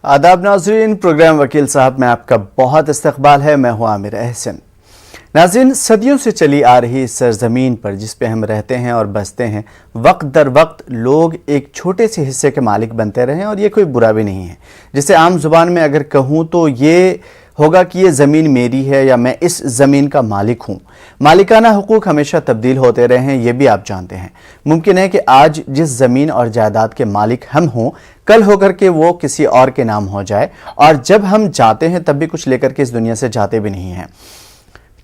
आदाब नाज़रीन, प्रोग्राम वकील साहब में आपका बहुत इस्तकबाल है। मैं हूं आमिर अहसन। नाज़रीन, सदियों से चली आ रही इस सरजमीन पर जिस पे हम रहते हैं और बसते हैं, वक्त दर वक्त लोग एक छोटे से हिस्से के मालिक बनते रहे हैं और ये कोई बुरा भी नहीं है। जिसे आम जुबान में अगर कहूँ तो ये होगा कि ये ज़मीन मेरी है या मैं इस ज़मीन का मालिक हूँ। मालिकाना हुकूक हमेशा तब्दील होते रहे हैं, ये भी आप जानते हैं। मुमकिन है कि आज जिस ज़मीन और जायदाद के मालिक हम हों, कल होकर के वो किसी और के नाम हो जाए, और जब हम जाते हैं तब भी कुछ लेकर के इस दुनिया से जाते भी नहीं हैं।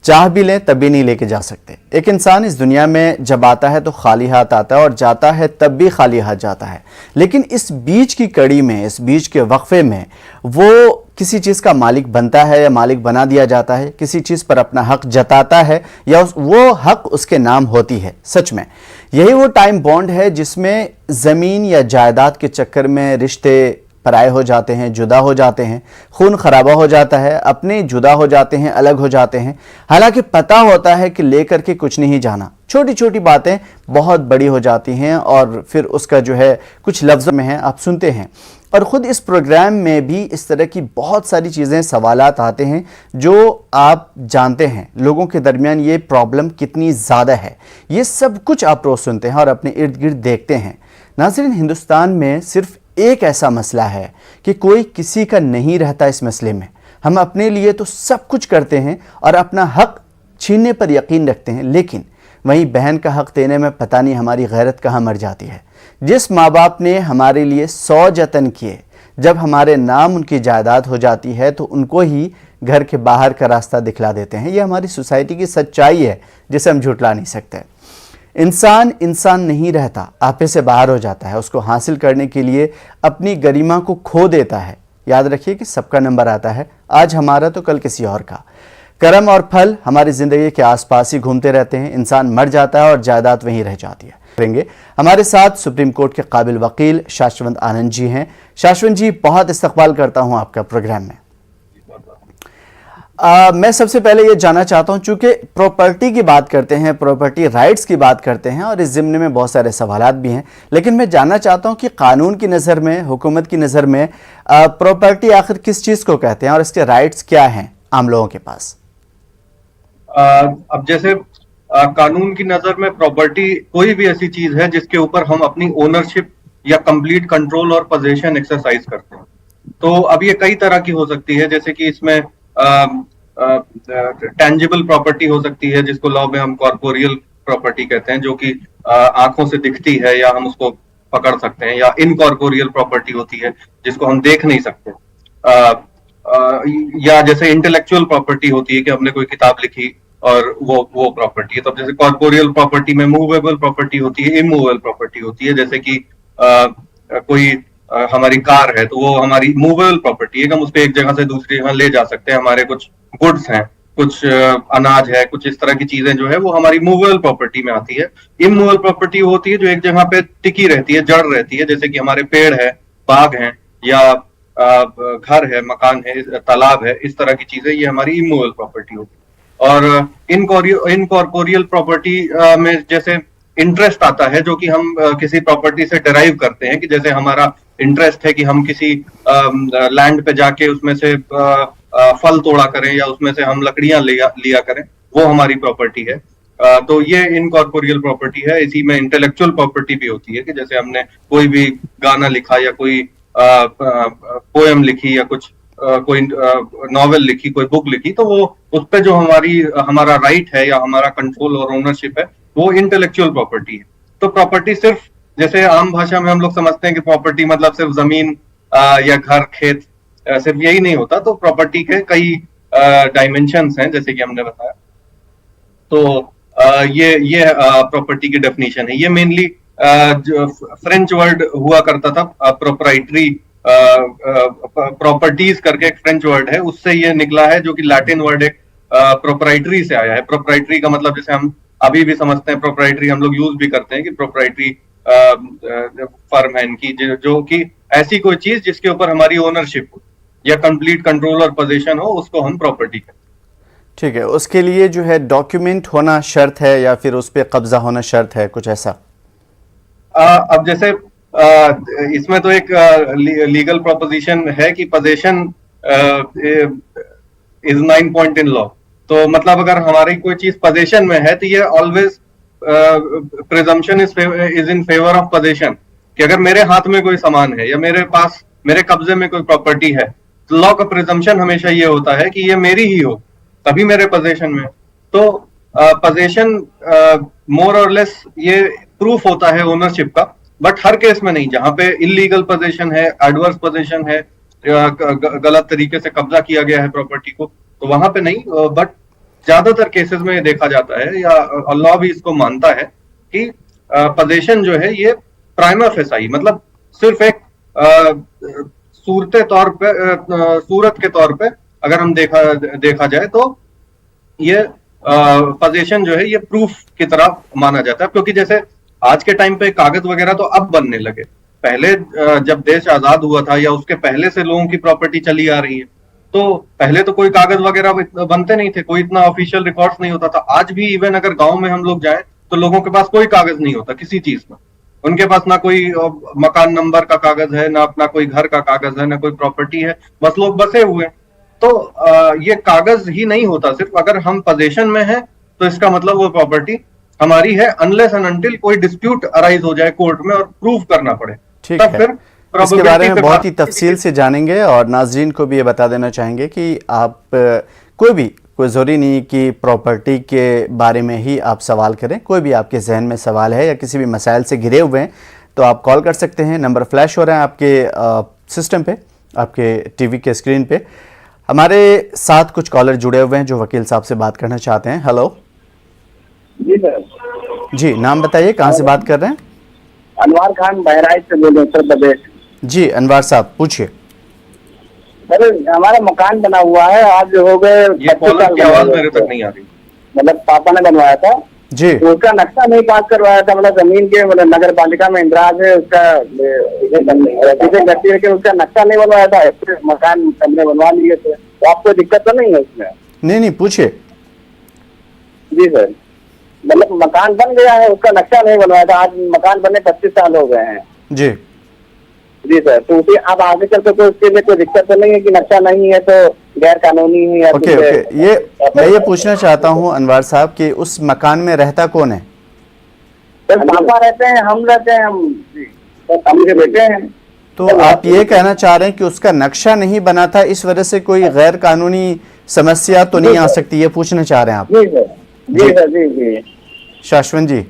चाह भी लें तब भी नहीं लेके जा सकते। एक इंसान इस दुनिया में जब आता है तो खाली हाथ आता है और जाता है तब भी खाली हाथ जाता है। लेकिन इस बीच की कड़ी में, इस बीच के वक्फे में वो किसी चीज़ का मालिक बनता है या मालिक बना दिया जाता है, किसी चीज़ पर अपना हक जताता है या वो हक उसके नाम होती है। सच में यही वो टाइम बॉन्ड है जिसमें ज़मीन या जायदाद के चक्कर में रिश्ते पराए हो जाते हैं, जुदा हो जाते हैं, खून खराबा हो जाता है, अपने जुदा हो जाते हैं, अलग हो जाते हैं। हालांकि पता होता है कि लेकर के कुछ नहीं जाना। छोटी छोटी बातें बहुत बड़ी हो जाती हैं और फिर उसका जो है कुछ लफ्ज़ में है आप सुनते हैं। और ख़ुद इस प्रोग्राम में भी इस तरह की बहुत सारी चीज़ें, सवालात आते हैं जो आप जानते हैं लोगों के दरमियान ये प्रॉब्लम कितनी ज़्यादा है। ये सब कुछ आप रोज़ सुनते हैं और अपने इर्द गिर्द देखते हैं। नाज़रीन, हिंदुस्तान में सिर्फ एक ऐसा मसला है कि कोई किसी का नहीं रहता इस मसले में। हम अपने लिए तो सब कुछ करते हैं और अपना हक छीनने पर यकीन रखते हैं, लेकिन वहीं बहन का हक देने में पता नहीं हमारी गैरत कहाँ मर जाती है। जिस माँ बाप ने हमारे लिए 100 जतन किए, जब हमारे नाम उनकी जायदाद हो जाती है तो उनको ही घर के बाहर का रास्ता दिखला देते हैं। ये हमारी सोसाइटी की सच्चाई है जिसे हम झुटला नहीं सकते। इंसान इंसान नहीं रहता, आपे से बाहर हो जाता है। उसको हासिल करने के लिए अपनी गरिमा को खो देता है। याद रखिए कि सबका नंबर आता है, आज हमारा तो कल किसी और का। करम और फल हमारी ज़िंदगी के आसपास ही घूमते रहते हैं। इंसान मर जाता है और जायदाद वहीं रह जाती है। करेंगे हमारे साथ सुप्रीम कोर्ट के काबिल वकील शाश्वत आनंद जी हैं। शाश्वत जी, बहुत इस्तकबाल करता हूँ आपका प्रोग्राम में। मैं सबसे पहले ये जानना चाहता हूँ, चूंकि प्रॉपर्टी की बात करते हैं, प्रॉपर्टी राइट्स की बात करते हैं और इस ज़िम्ने में बहुत सारे सवालात भी हैं, लेकिन मैं जानना चाहता हूँ कि कानून की नज़र में, हुकूमत की नज़र में प्रॉपर्टी आखिर किस चीज़ को कहते हैं और इसके राइट्स क्या हैं आम लोगों के पास? अब जैसे कानून की नज़र में प्रॉपर्टी कोई भी ऐसी चीज़ है जिसके ऊपर हम अपनी ओनरशिप या कंप्लीट कंट्रोल और पोजीशन एक्सरसाइज करते हैं। तो अब ये कई तरह की हो सकती है, जैसे कि इसमें टेंजिबल प्रॉपर्टी हो सकती है जिसको लॉ में हम कॉर्पोरियल प्रॉपर्टी कहते हैं, जो कि आंखों से दिखती है या हम उसको पकड़ सकते हैं, या इनकॉर्पोरियल प्रॉपर्टी होती है जिसको हम देख नहीं सकते, या जैसे इंटेलेक्चुअल प्रॉपर्टी होती है कि हमने कोई किताब लिखी और वो प्रॉपर्टी है। तो जैसे कॉर्पोरियल प्रॉपर्टी में मूवेबल प्रॉपर्टी होती है, इमूवेबल प्रॉपर्टी होती है। जैसे कि कोई हमारी कार है तो वो हमारी मूवेबल प्रॉपर्टी है कि हम उसको एक जगह से दूसरी जगह ले जा सकते हैं। हमारे कुछ गुड्स हैं, कुछ अनाज है, कुछ इस तरह की चीजें जो है वो हमारी मूवेबल प्रॉपर्टी में आती है। इमूवेबल प्रॉपर्टी होती है जो एक जगह पे टिकी रहती है, जड़ रहती है, जैसे कि हमारे पेड़ है, बाग हैं, या घर है, मकान है, तालाब है, इस तरह की चीजें, ये हमारी इमूवेबल प्रॉपर्टी होती है। और इनकॉर्पोरियल प्रॉपर्टी में जैसे इंटरेस्ट आता है, जो कि हम किसी प्रॉपर्टी से डिराइव करते हैं, कि जैसे हमारा इंटरेस्ट है कि हम किसी लैंड पे जाके उसमें से फल तोड़ा करें या उसमें से हम लकड़ियां लिया करें, वो हमारी प्रॉपर्टी है। तो ये इनकॉर्पोरियल प्रॉपर्टी है। इसी में इंटेलेक्चुअल प्रॉपर्टी भी होती है कि जैसे हमने कोई भी गाना लिखा या कोई पोएम लिखी या कुछ कोई नॉवेल लिखी, कोई बुक लिखी, तो वो उस पे जो हमारा राइट है या हमारा कंट्रोल और ओनरशिप है, वो इंटेलेक्चुअल प्रॉपर्टी है। तो प्रॉपर्टी सिर्फ, जैसे आम भाषा में हम लोग समझते हैं कि प्रॉपर्टी मतलब सिर्फ जमीन या घर, खेत, सिर्फ यही नहीं होता। तो प्रॉपर्टी के कई डायमेंशंस हैं, जैसे कि हमने बताया। तो ये प्रॉपर्टी की डेफिनेशन है। ये मेनली फ्रेंच वर्ड हुआ करता था, प्रोप्राइटरी प्रॉपर्टीज करके एक फ्रेंच वर्ड है, उससे ये निकला है, जो कि लैटिन वर्ड एक प्रोप्राइटरी से आया है। प्रोप्राइटरी का मतलब जैसे हम अभी भी समझते हैं, प्रोप्राइटरी हम लोग यूज भी करते हैं कि प्रोप्राइटरी फर्म है इनकी, जो कि ऐसी कोई चीज जिसके ऊपर हमारी ओनरशिप हो या कंप्लीट कंट्रोल और पोजीशन हो, उसको हम प्रॉपर्टी कहते हैं। ठीक है, उसके लिए जो है डॉक्यूमेंट होना शर्त है या फिर उस पर कब्जा होना शर्त है, कुछ ऐसा? अब जैसे इसमें तो एक लीगल प्रोपोजिशन है कि possession is 9 point in law. तो मतलब अगर हमारी कोई चीज पोजेशन में है तो ये always presumption is in favour of possession, कि अगर मेरे हाथ में कोई सामान है या मेरे पास मेरे कब्जे में कोई प्रॉपर्टी है तो लॉ का प्रिजम्पशन हमेशा ये होता है कि ये मेरी ही हो तभी मेरे पोजेशन में। तो पोजेशन मोर और लेस ये प्रूफ होता है ओनरशिप का, बट हर केस में नहीं। जहां पे इलीगल पोजेशन है, एडवर्स पोजेशन है, गलत तरीके से कब्जा किया गया है प्रॉपर्टी को, तो वहां पे नहीं। बट ज्यादातर केसेस में देखा जाता है या लॉ भी इसको मानता है कि पोजेशन जो है ये प्राइमा फेसाई, मतलब सिर्फ एक सूरत के तौर पे अगर हम देखा जाए तो ये पोजेशन जो है ये प्रूफ की तरह माना जाता है। क्योंकि जैसे आज के टाइम पे कागज वगैरह तो अब बनने लगे, पहले जब देश आजाद हुआ था या उसके पहले से लोगों की प्रॉपर्टी चली आ रही है, तो पहले तो कोई कागज वगैरह बनते नहीं थे, कोई इतना ऑफिशियल रिकॉर्ड्स नहीं होता था। आज भी इवन अगर गांव में हम लोग जाएं तो लोगों के पास कोई कागज नहीं होता किसी चीज में। उनके पास ना कोई मकान नंबर का कागज है, ना अपना कोई घर का कागज है, ना कोई प्रॉपर्टी है, बस लोग बसे हुए हैं। तो ये कागज ही नहीं होता सिर्फ, अगर हम पोजेशन में है तो इसका मतलब वो प्रॉपर्टी हमारी है, अनलेस एंड अनटिल कोई डिस्प्यूट अराइज हो जाए कोर्ट में और प्रूव करना पड़े, ठीक तब है। फिर इसके बारे में बहुत ही तफसील से जानेंगे और नाजरीन को भी ये बता देना चाहेंगे कि आप कोई ज़रूरी नहीं कि प्रॉपर्टी के बारे में ही आप सवाल करें। कोई भी आपके जहन में सवाल है या किसी भी मसाइल से घिरे हुए हैं तो आप कॉल कर सकते हैं। नंबर फ्लैश हो रहे हैं आपके सिस्टम पे, आपके टीवी के स्क्रीन पे। हमारे साथ कुछ कॉलर जुड़े हुए हैं जो वकील साहब से बात करना चाहते हैं। हेलो जी सर। जी, नाम बताइए, कहाँ से बात कर रहे हैं? अनवार खान बहराइच से बोल रहे हैं, उत्तर प्रदेश। जी अनवार साहब पूछिए। सर हमारा मकान बना हुआ है, आज हो गए 25 साल की आवाज मेरे तक नहीं आ रही। मतलब पापा ने बनवाया था जी, तो उसका नक्शा नहीं पास करवाया था, मतलब जमीन के, मतलब नगर पालिका में इंदिराज है उसका व्यक्ति है कि उसका नक्शा नहीं बनवाया था, मकान हमने बनवा लिए थे। तो आपको दिक्कत तो नहीं है उसमें? नहीं पूछिए। जी सर, मतलब मकान बन गया है, उसका नक्शा नहीं बनवाया था, आज मकान बने 25 साल हो गए हैं। जी जी सर, तो उसे अब आगे चलते तो उसके लिए कोई दिक्कत तो नहीं है कि नक्शा नहीं है तो गैर कानूनी है या ओके। ये मैं ये पूछना चाहता हूँ अनवार साहब कि उस मकान में रहता कौन है? सर पापा रहते हैं, हम रहते हैं, हम के बेटे हैं। तो आप ये कहना चाह रहे हैं कि उसका नक्शा नहीं बना था, इस वजह से कोई गैर कानूनी समस्या तो नहीं आ सकती, ये पूछना चाह रहे हैं आप? जी सर, जी सर, जी। शाश्वत जी,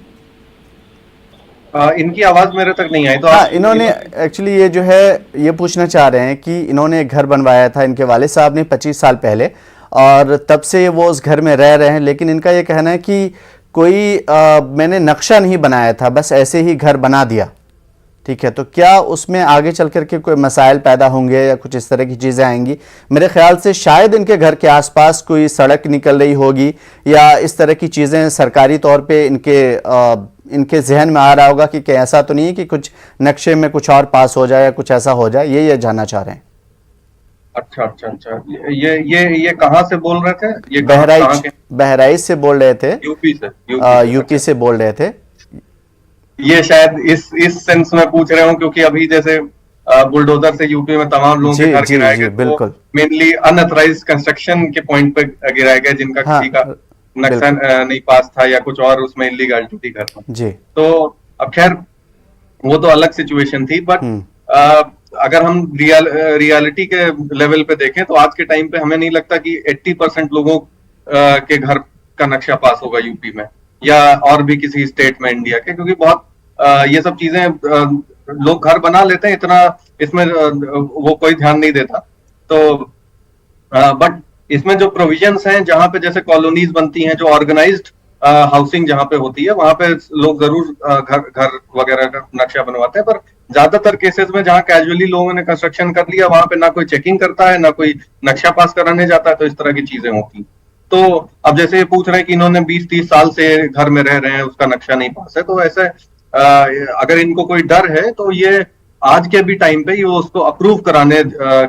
इनकी आवाज मेरे तक नहीं आई तो हाँ, इन्होंने एक्चुअली ये जो है ये पूछना चाह रहे हैं कि इन्होंने घर बनवाया था इनके वालिद साहब ने 25 साल पहले, और तब से वो उस घर में रह रहे हैं, लेकिन इनका ये कहना है कि कोई मैंने नक्शा नहीं बनाया था, बस ऐसे ही घर बना दिया। ठीक है, तो क्या उसमें आगे चल कर के कोई मसाइल पैदा होंगे या कुछ इस तरह की चीज़ें आएंगी? मेरे ख्याल से शायद इनके घर के आसपास कोई सड़क निकल रही होगी या इस तरह की चीज़ें सरकारी तौर पे इनके जहन में आ रहा होगा कि ऐसा तो नहीं है कि कुछ नक्शे में कुछ और पास हो जाए या कुछ ऐसा हो जाए, ये जानना चाह रहे हैं। अच्छा। ये कहाँ से बोल रहे थे? ये बहराइच से बोल रहे थे। यूपी से बोल रहे थे। ये शायद इस सेंस में पूछ रहे हो क्योंकि अभी जैसे बुलडोजर से यूपी में तमाम लोगों के घर गिराए गए, बिल्कुल मेनली अनऑथराइज्ड कंस्ट्रक्शन के पॉइंट पे गिराए गए जिनका किसी का नक्शा नहीं पास था या कुछ और उसमें इलीगलिटी थी घर में जी। तो अब खैर वो तो अलग सिचुएशन थी, बट अगर हम रियलिटी के लेवल पे देखें तो आज के टाइम पे हमें नहीं लगता कि 80% लोगों के घर का नक्शा पास होगा यूपी में या और भी किसी स्टेट में इंडिया के, क्योंकि बहुत ये सब चीजें लोग घर बना लेते हैं, इतना इसमें वो कोई ध्यान नहीं देता। तो बट इसमें जो प्रोविजंस हैं, जहां पे जैसे कॉलोनीज बनती हैं, जो ऑर्गेनाइज्ड हाउसिंग जहां पे होती है, वहां पे लोग जरूर घर वगैरह का नक्शा बनवाते हैं, पर ज्यादातर केसेस में जहां कैजुअली लोगों ने कंस्ट्रक्शन कर लिया वहां पे ना कोई चेकिंग करता है, ना कोई नक्शा पास कराने जाता है, तो इस तरह की चीजें होती। तो अब जैसे ये पूछ रहे हैं कि इन्होंने 20-30 साल से घर में रह रहे हैं, उसका नक्शा नहीं पास है, तो ऐसे अगर इनको कोई डर है तो ये आज के भी टाइम पे ये उसको अप्रूव कराने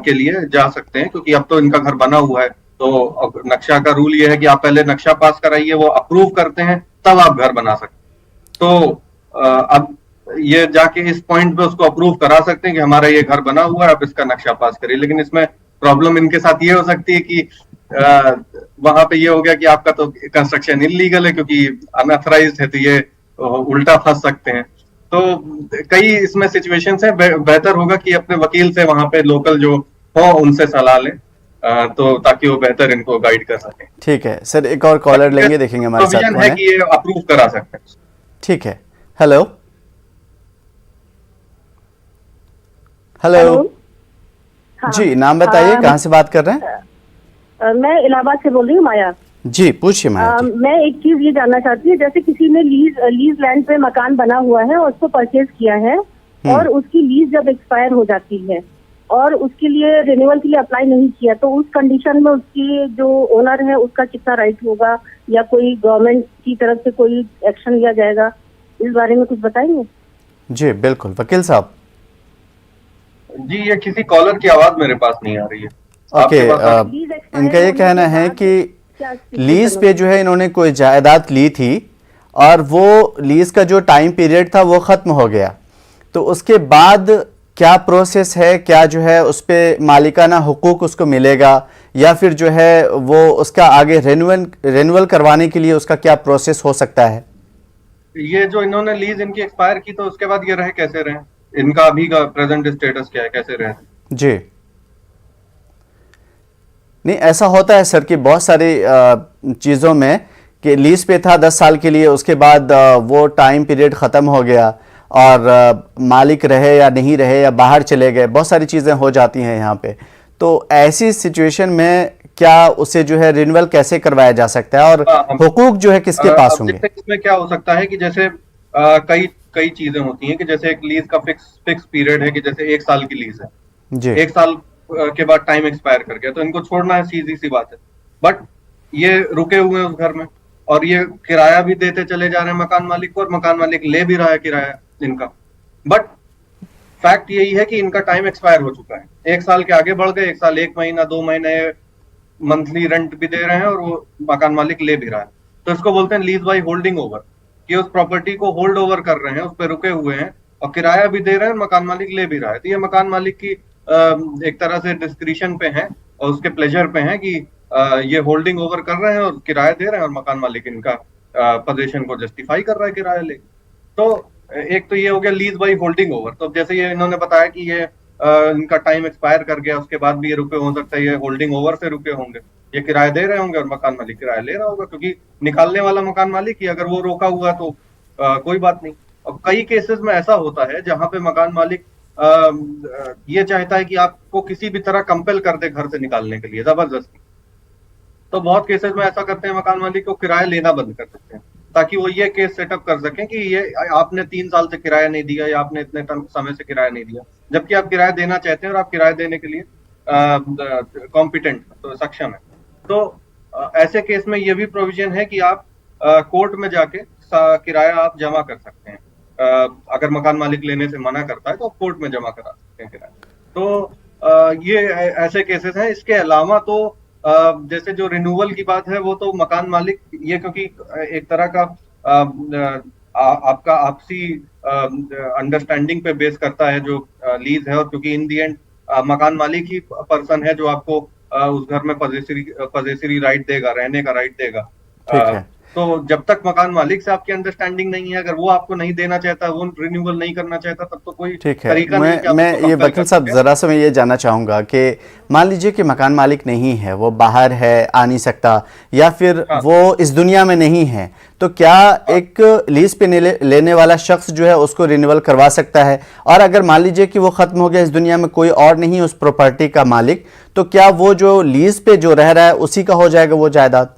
के लिए जा सकते हैं, क्योंकि अब तो इनका घर बना हुआ है। तो नक्शा का रूल ये है कि आप पहले नक्शा पास कराइए, वो अप्रूव करते हैं, तब आप घर बना सकते। तो अब ये जाके इस पॉइंट पे उसको अप्रूव करा सकते हैं कि हमारा ये घर बना हुआ है, आप इसका नक्शा पास करिए। लेकिन इसमें प्रॉब्लम इनके साथ ये हो सकती है कि वहां पे ये हो गया कि आपका तो कंस्ट्रक्शन इलीगल है क्योंकि अनऑथराइज्ड है, तो ये उल्टा फंस सकते हैं। तो कई इसमें सिचुएशंस है, बेहतर होगा कि अपने वकील से वहां पे लोकल जो हो उनसे सलाह लें, तो ताकि वो बेहतर इनको गाइड कर सकें। ठीक है सर, एक और कॉलर लेंगे, देखेंगे हमारे साथ प्रोविजन कौन है है। कि ये अप्रूव करा सकते हैं। ठीक है, हेलो हेलो। हाँ, जी नाम बताइए, कहाँ से बात कर रहे हैं? मैं इलाहाबाद से बोल रही हूँ, माया। जी पूछिए माया जी। मैं एक चीज ये जानना चाहती हूँ, जैसे किसी ने लीज लैंड पे मकान बना हुआ है और उसको परचेज किया है और उसकी लीज जब एक्सपायर हो जाती है और उसके लिए रिन्यूअल के लिए अप्लाई नहीं किया, तो उस कंडीशन में उसकी जो ओनर है उसका कितना राइट होगा, या कोई गवर्नमेंट की तरफ से कोई एक्शन लिया जाएगा, इस बारे में कुछ बताएंगे? जी बिल्कुल, वकील साहब। जी ये किसी कॉलर की आवाज मेरे पास नहीं आ रही है। ओके, आपके पास लीज एक्सपायर इनका ये होने कहना के है बाद कि क्या लीज पे जो है इन्होंने कोई जायदाद ली थी और वो लीज का जो टाइम पीरियड था वो खत्म हो गया, तो उसके बाद क्या प्रोसेस है, क्या जो है उस पे मालिकाना हुकूक उसको मिलेगा, या फिर जो है वो उसका आगे रिन्यूअल करवाने के लिए उसका क्या प्रोसेस हो सकता है? ये जो इन्होंने लीज इनकी एक्सपायर की, तो उसके बाद ये रहे कैसे रहे, इनका अभी का प्रेजेंट स्टेटस क्या है, कैसे रहे? जी नहीं, ऐसा होता है सर कि बहुत सारी चीज़ों में कि लीज पे था 10 साल के लिए, उसके बाद वो टाइम पीरियड ख़त्म हो गया और मालिक रहे या नहीं रहे या बाहर चले गए, बहुत सारी चीज़ें हो जाती हैं यहाँ पे। तो ऐसी सिचुएशन में क्या उसे जो है रिन्यूअल कैसे करवाया जा सकता है और हुकूक जो है किसके पास अब होंगे? जैसे इसमें क्या हो सकता है कि जैसे कई कई चीजें होती हैं कि जैसे एक लीज का फिक्स पीरियड है कि जैसे 1 साल की लीज है, जी 1 साल के बाद टाइम एक्सपायर कर गया तो इनको छोड़ना है, सीधी सी बात है। बट ये रुके हुए हैं उस घर में और ये किराया भी देते चले जा रहे हैं मकान मालिक को, और मकान मालिक ले भी रहा है किराया इनका। बट फैक्ट यही है कि इनका टाइम एक्सपायर हो चुका है, 1 साल के आगे बढ़ गए, 1 साल 1 महीना 2 महीने मंथली रेंट भी दे रहे हैं और वो मकान मालिक ले भी रहा है। तो इसको बोलते हैं लीज बाई होल्डिंग ओवर, कि उस प्रॉपर्टी को होल्ड ओवर कर रहे हैं, उस पर रुके हुए हैं और किराया भी दे रहे हैं, मकान मालिक ले भी रहा है। तो ये मकान मालिक की एक तरह से डिस्क्रिशन पे है और उसके प्लेजर पे है कि ये होल्डिंग ओवर कर रहे हैं और किराया दे रहे हैं और मकान मालिक इनका पोजीशन को जस्टिफाई कर रहा है किराया ले। तो एक तो ये हो गया लीज बाई होल्डिंग ओवर। तो जैसे ये इन्होंने बताया कि ये इनका टाइम एक्सपायर कर गया, उसके बाद भी ये रुके हो सकता है, ये होल्डिंग ओवर से रुके होंगे, ये किराया दे रहे होंगे और मकान मालिक किराया ले रहा होगा, क्योंकि निकालने वाला मकान मालिक ही, अगर वो रोका हुआ तो कोई बात नहीं। और कई केसेस में ऐसा होता है जहां पे मकान मालिक ये चाहता है कि आपको किसी भी तरह कंपेल कर दे घर से निकालने के लिए जबरदस्ती। तो बहुत केसेस में ऐसा करते हैं, मकान मालिक को किराया लेना बंद कर देते हैं ताकि वो ये केस सेटअप कर सकें कि ये आपने 3 साल से किराया नहीं दिया या आपने इतने समय से किराया नहीं दिया, जबकि आप किराया देना चाहते हैं और आप किराया देने के लिए कॉम्पिटेंट तो सक्षम है। तो ऐसे केस में ये भी प्रोविजन है कि आप कोर्ट में जाके किराया आप जमा कर सकते हैं। अगर मकान मालिक लेने से मना करता है तो आप कोर्ट में जमा करा सकते हैं किराया। तो ये ऐसे केसेस हैं। इसके अलावा तो जैसे जो रिन्यूअल की बात है वो तो मकान मालिक, ये क्योंकि एक तरह का आपका आपसी अंडरस्टैंडिंग पे बेस करता है जो लीज है, और क्योंकि इन दी एंड मकान मालिक ही पर्सन है जो आपको उस घर में पजेसरी राइट देगा, रहने का राइट देगा। ठीक है। तो जब तक मकान मालिक से आपकी अंडरस्टैंडिंग नहीं है, अगर वो आपको नहीं देना चाहता, वो रिन्यूअल नहीं करना चाहता, तब तो कोई ठीक है। तरीका नहीं कि आप मैं उसको ये compel वकील कर साहब सकें। ज़रा सा मैं ये जानना चाहूँगा कि मान लीजिए कि मकान मालिक नहीं है, वो बाहर है, आ नहीं सकता, या फिर वो इस दुनिया में नहीं है, तो क्या एक लीज पे लेने वाला शख्स जो है उसको रिन्यूअल करवा सकता है? और अगर मान लीजिए कि वो ख़त्म हो गया, इस दुनिया में कोई और नहीं उस प्रॉपर्टी का मालिक, तो क्या वो जो लीज पे जो रह रहा है उसी का हो जाएगा वो जायदाद?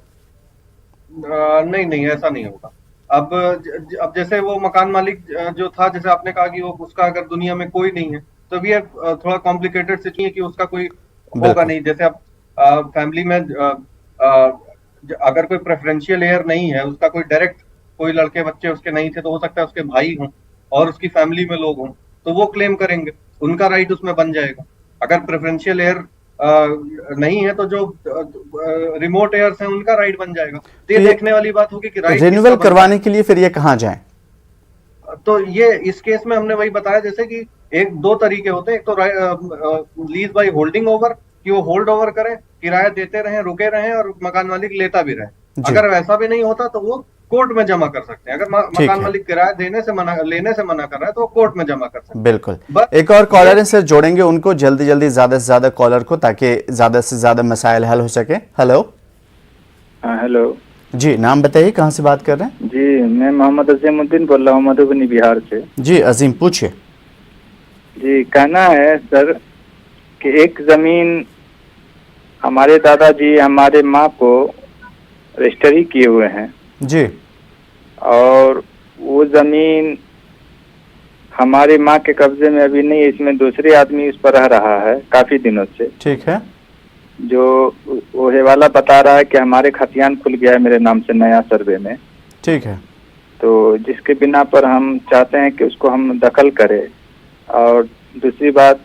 नहीं नहीं, ऐसा नहीं होगा। अब जैसे वो मकान मालिक जो था, जैसे आपने कहा कि वो उसका अगर दुनिया में कोई नहीं है, तो भी थोड़ा कॉम्प्लिकेटेड सिचुएशन है कि उसका कोई होगा नहीं। जैसे अब फैमिली में अगर कोई प्रेफरेंशियल एयर नहीं है, उसका कोई डायरेक्ट कोई लड़के बच्चे उसके नहीं थे, तो हो सकता है उसके भाई हों और उसकी फैमिली में लोग हों, तो वो क्लेम करेंगे, उनका राइट उसमें बन जाएगा। अगर प्रेफरेंशियल एयर नहीं है तो जो रिमोट एयर्स हैं उनका राइट बन जाएगा। तो ये देखने वाली बात होगी कि राइट रिन्यूअल करवाने के लिए फिर ये कहाँ जाएं? तो ये इस केस में हमने वही बताया जैसे कि एक दो तरीके होते हैं, एक तो लीज बाय होल्डिंग ओवर, कि वो होल्ड ओवर करें, किराया देते रहें, रुके रहें और मकान मालिक लेता भी रहे। जी। अगर वैसा भी नहीं होता तो वो कोर्ट में जमा कर सकते हैं। अगर ठीक मकान है। मालिक किराया लेने से मना कर रहा है तो वो कोर्ट में जमा कर सकते हैं। बिल्कुल। बस एक और कॉलर ये- इनसे जोड़ेंगे उनको जल्दी जल्दी, ज्यादा से ज्यादा कॉलर को, ताकि ज्यादा से ज्यादा मसाइल हल हो सके। हेलो हाँ हेलो जी, नाम बताइए, कहाँ से बात कर रहे हैं? जी, मैं मोहम्मद अजीमुद्दीन बोल रहा हूँ मधुबनी बिहार से। जी अजीम, पूछिए। जी, कहना है सर कि एक जमीन हमारे दादाजी हमारे माँ को रजिस्ट्री किए हुए हैं जी। और वो जमीन हमारी माँ के कब्जे में अभी नहीं है, इसमें दूसरे आदमी उस पर रह रहा है काफी दिनों से। ठीक है। जो वो वाला बता रहा है कि हमारे खतियान खुल गया है मेरे नाम से नया सर्वे में, ठीक है। तो जिसके बिना पर हम चाहते हैं कि उसको हम दखल करें। और दूसरी बात,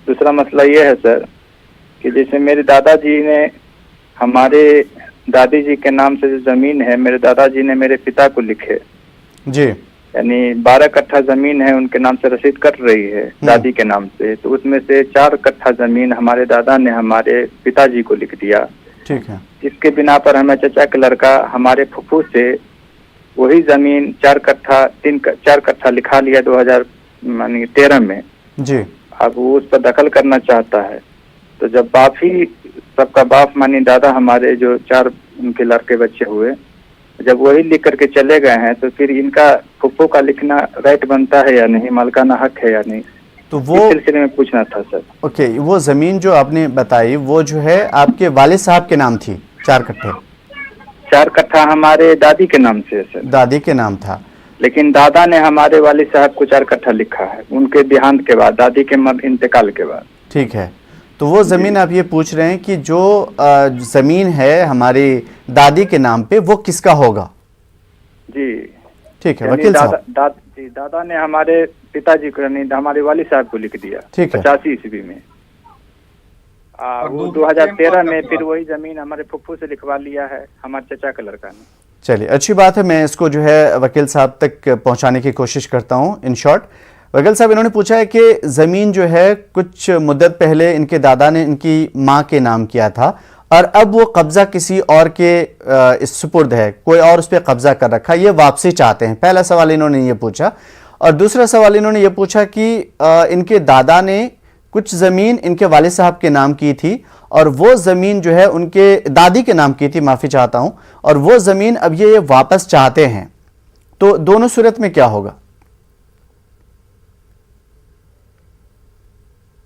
दूसरा मसला ये है सर कि जैसे मेरे दादाजी ने हमारे दादी जी के नाम से जो जमीन है मेरे दादाजी ने मेरे पिता को लिखे, जी। यानी 12 कट्ठा जमीन है उनके नाम से रसीद कट रही है दादी के नाम से, तो उसमें से 4 कट्ठा जमीन हमारे दादा ने हमारे पिताजी को लिख दिया। ठीक है। जिसके बिना पर हमें चचा के लड़का हमारे फुफू से वही जमीन 4 कट्ठा लिखा लिया 2013 में। जी। अब वो उस पर दखल करना चाहता है, तो जब बाप ही सबका बाप मानी दादा हमारे जो 4 उनके लड़के बच्चे हुए, जब वही लिख करके चले गए हैं तो फिर इनका फुफ्फो का लिखना राइट बनता है या नहीं, मालिकाना हक है या नहीं, तो इस वो सिलसिले में पूछना था सर। ओके, वो जमीन जो आपने बताई वो जो है आपके वालिद साहब के नाम थी, 4 कट्ठे? 4 कट्ठा हमारे दादी के नाम से है सर, दादी के नाम था। लेकिन दादा ने हमारे वालिद साहब को 4 कट्ठा लिखा है उनके देहांत के बाद, दादी के इंतकाल के बाद। ठीक है। तो वो जमीन आप ये पूछ रहे हैं कि जो जमीन है हमारी दादी के नाम पे वो किसका होगा? जी ठीक है यानी वकील साहब। दादा ने हमारे पिताजी को यानी हमारे वालिद साहब को लिख दिया ठीक है। 85 ईस्वी में। वो 2013 में फिर वही जमीन हमारे फुफ्फू से लिखवा लिया है हमारे चचा का लड़का ने। चलिए, अच्छी बात है। मैं इसको जो है वकील साहब तक पहुंचाने की कोशिश करता हूं। इन शॉर्ट, वकील साहब इन्होंने पूछा है कि ज़मीन जो है कुछ मुद्दत पहले इनके दादा ने इनकी माँ के नाम किया था और अब वो कब्ज़ा किसी और के इस सुपुर्द है, कोई और उस पर कब्ज़ा कर रखा, ये वापसी चाहते हैं। पहला सवाल इन्होंने ये पूछा। और दूसरा सवाल इन्होंने ये पूछा कि इनके दादा ने कुछ ज़मीन इनके वालिद साहब के नाम की थी और वो ज़मीन जो है उनके दादी के नाम की थी, माफ़ी चाहता हूँ, और वो ज़मीन अब ये वापस चाहते हैं। तो दोनों सूरत में क्या होगा?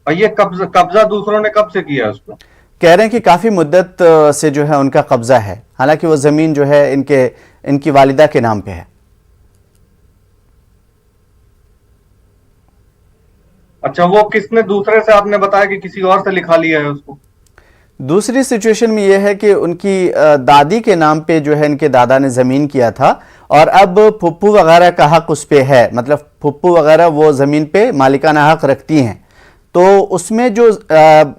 ये कब्जा दूसरों ने कब से किया है उसको? कह रहे हैं कि काफ़ी मुद्दत से जो है उनका कब्ज़ा है, हालांकि वो ज़मीन जो है इनकी वालिदा के नाम पे है। अच्छा, वो किसने दूसरे से, आपने बताया कि किसी और से लिखा लिया है उसको? दूसरी सिचुएशन में यह है कि उनकी दादी के नाम पे जो है इनके दादा ने ज़मीन किया था और अब फुप्पू वगैरह का हक उस पे है, मतलब फुप्पू वगैरह वो ज़मीन पे मालिकाना हक रखती हैं। तो उसमें जो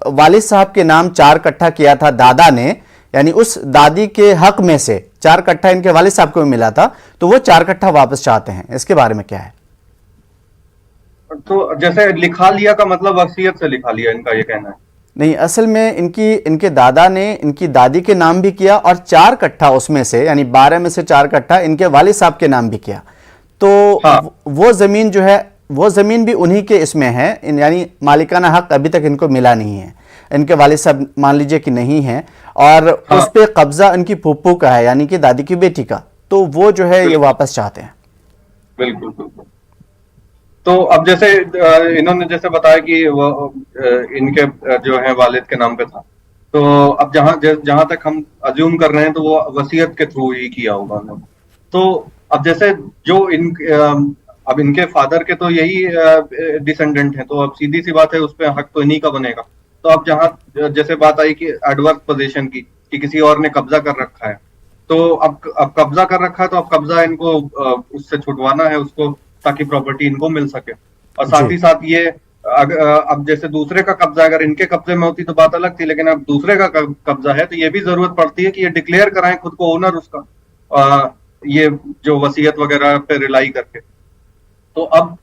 वालिद साहब के नाम 4 कट्ठा किया था दादा ने, यानी उस दादी के हक में से 4 कट्ठा इनके वालिद साहब को मिला था, तो वो 4 कट्ठा वापस चाहते हैं। इसके बारे में क्या है? तो जैसे लिखा लिया का मतलब वसीयत से लिखा लिया, इनका ये कहना है? नहीं, असल में इनके दादा ने इनकी दादी के नाम भी किया और 4 कट्ठा उसमें से, यानी 12 में से 4 कट्ठा इनके वालिद साहब के नाम भी किया। तो हाँ। वो ज़मीन जो है वो ज़मीन भी उन्हीं के इसमें है, यानी मालिकाना हक अभी तक इनको मिला नहीं है। इनके वालिद साहब मान लीजिए कि नहीं है और हाँ। उस पर कब्जा इनकी फूफू का है, यानी कि दादी की बेटी का, तो वो जो है ये वापस चाहते हैं। बिल्कुल बिल्कुल। तो अब जैसे इन्होंने जैसे बताया कि वो इनके जो है वालिद के नाम पे था, तो अब जहां तक हम अज्यूम कर रहे हैं तो वो वसीयत के थ्रू ही किया होगा उन्होंने। तो अब जैसे जो अब इनके फादर के तो यही डिसेंडेंट हैं, तो अब सीधी सी बात है उस पर हक तो इन्हीं का बनेगा। तो अब जहां जैसे बात आई कि एडवर्स पोजीशन की, कि किसी और ने कब्जा कर रखा है, तो अब कब्जा कर रखा है तो अब कब्जा इनको उससे छुटवाना है उसको, ताकि प्रॉपर्टी इनको मिल सके। और साथ ही साथ ये अब जैसे दूसरे का कब्जा अगर इनके कब्जे में होती तो बात अलग थी, लेकिन अब दूसरे का कब्जा है तो ये भी जरूरत पड़ती है कि ये डिक्लेयर कराएं खुद को ओनर उसका, ये जो वसीयत वगैरह पे रिलाई करके। तो अब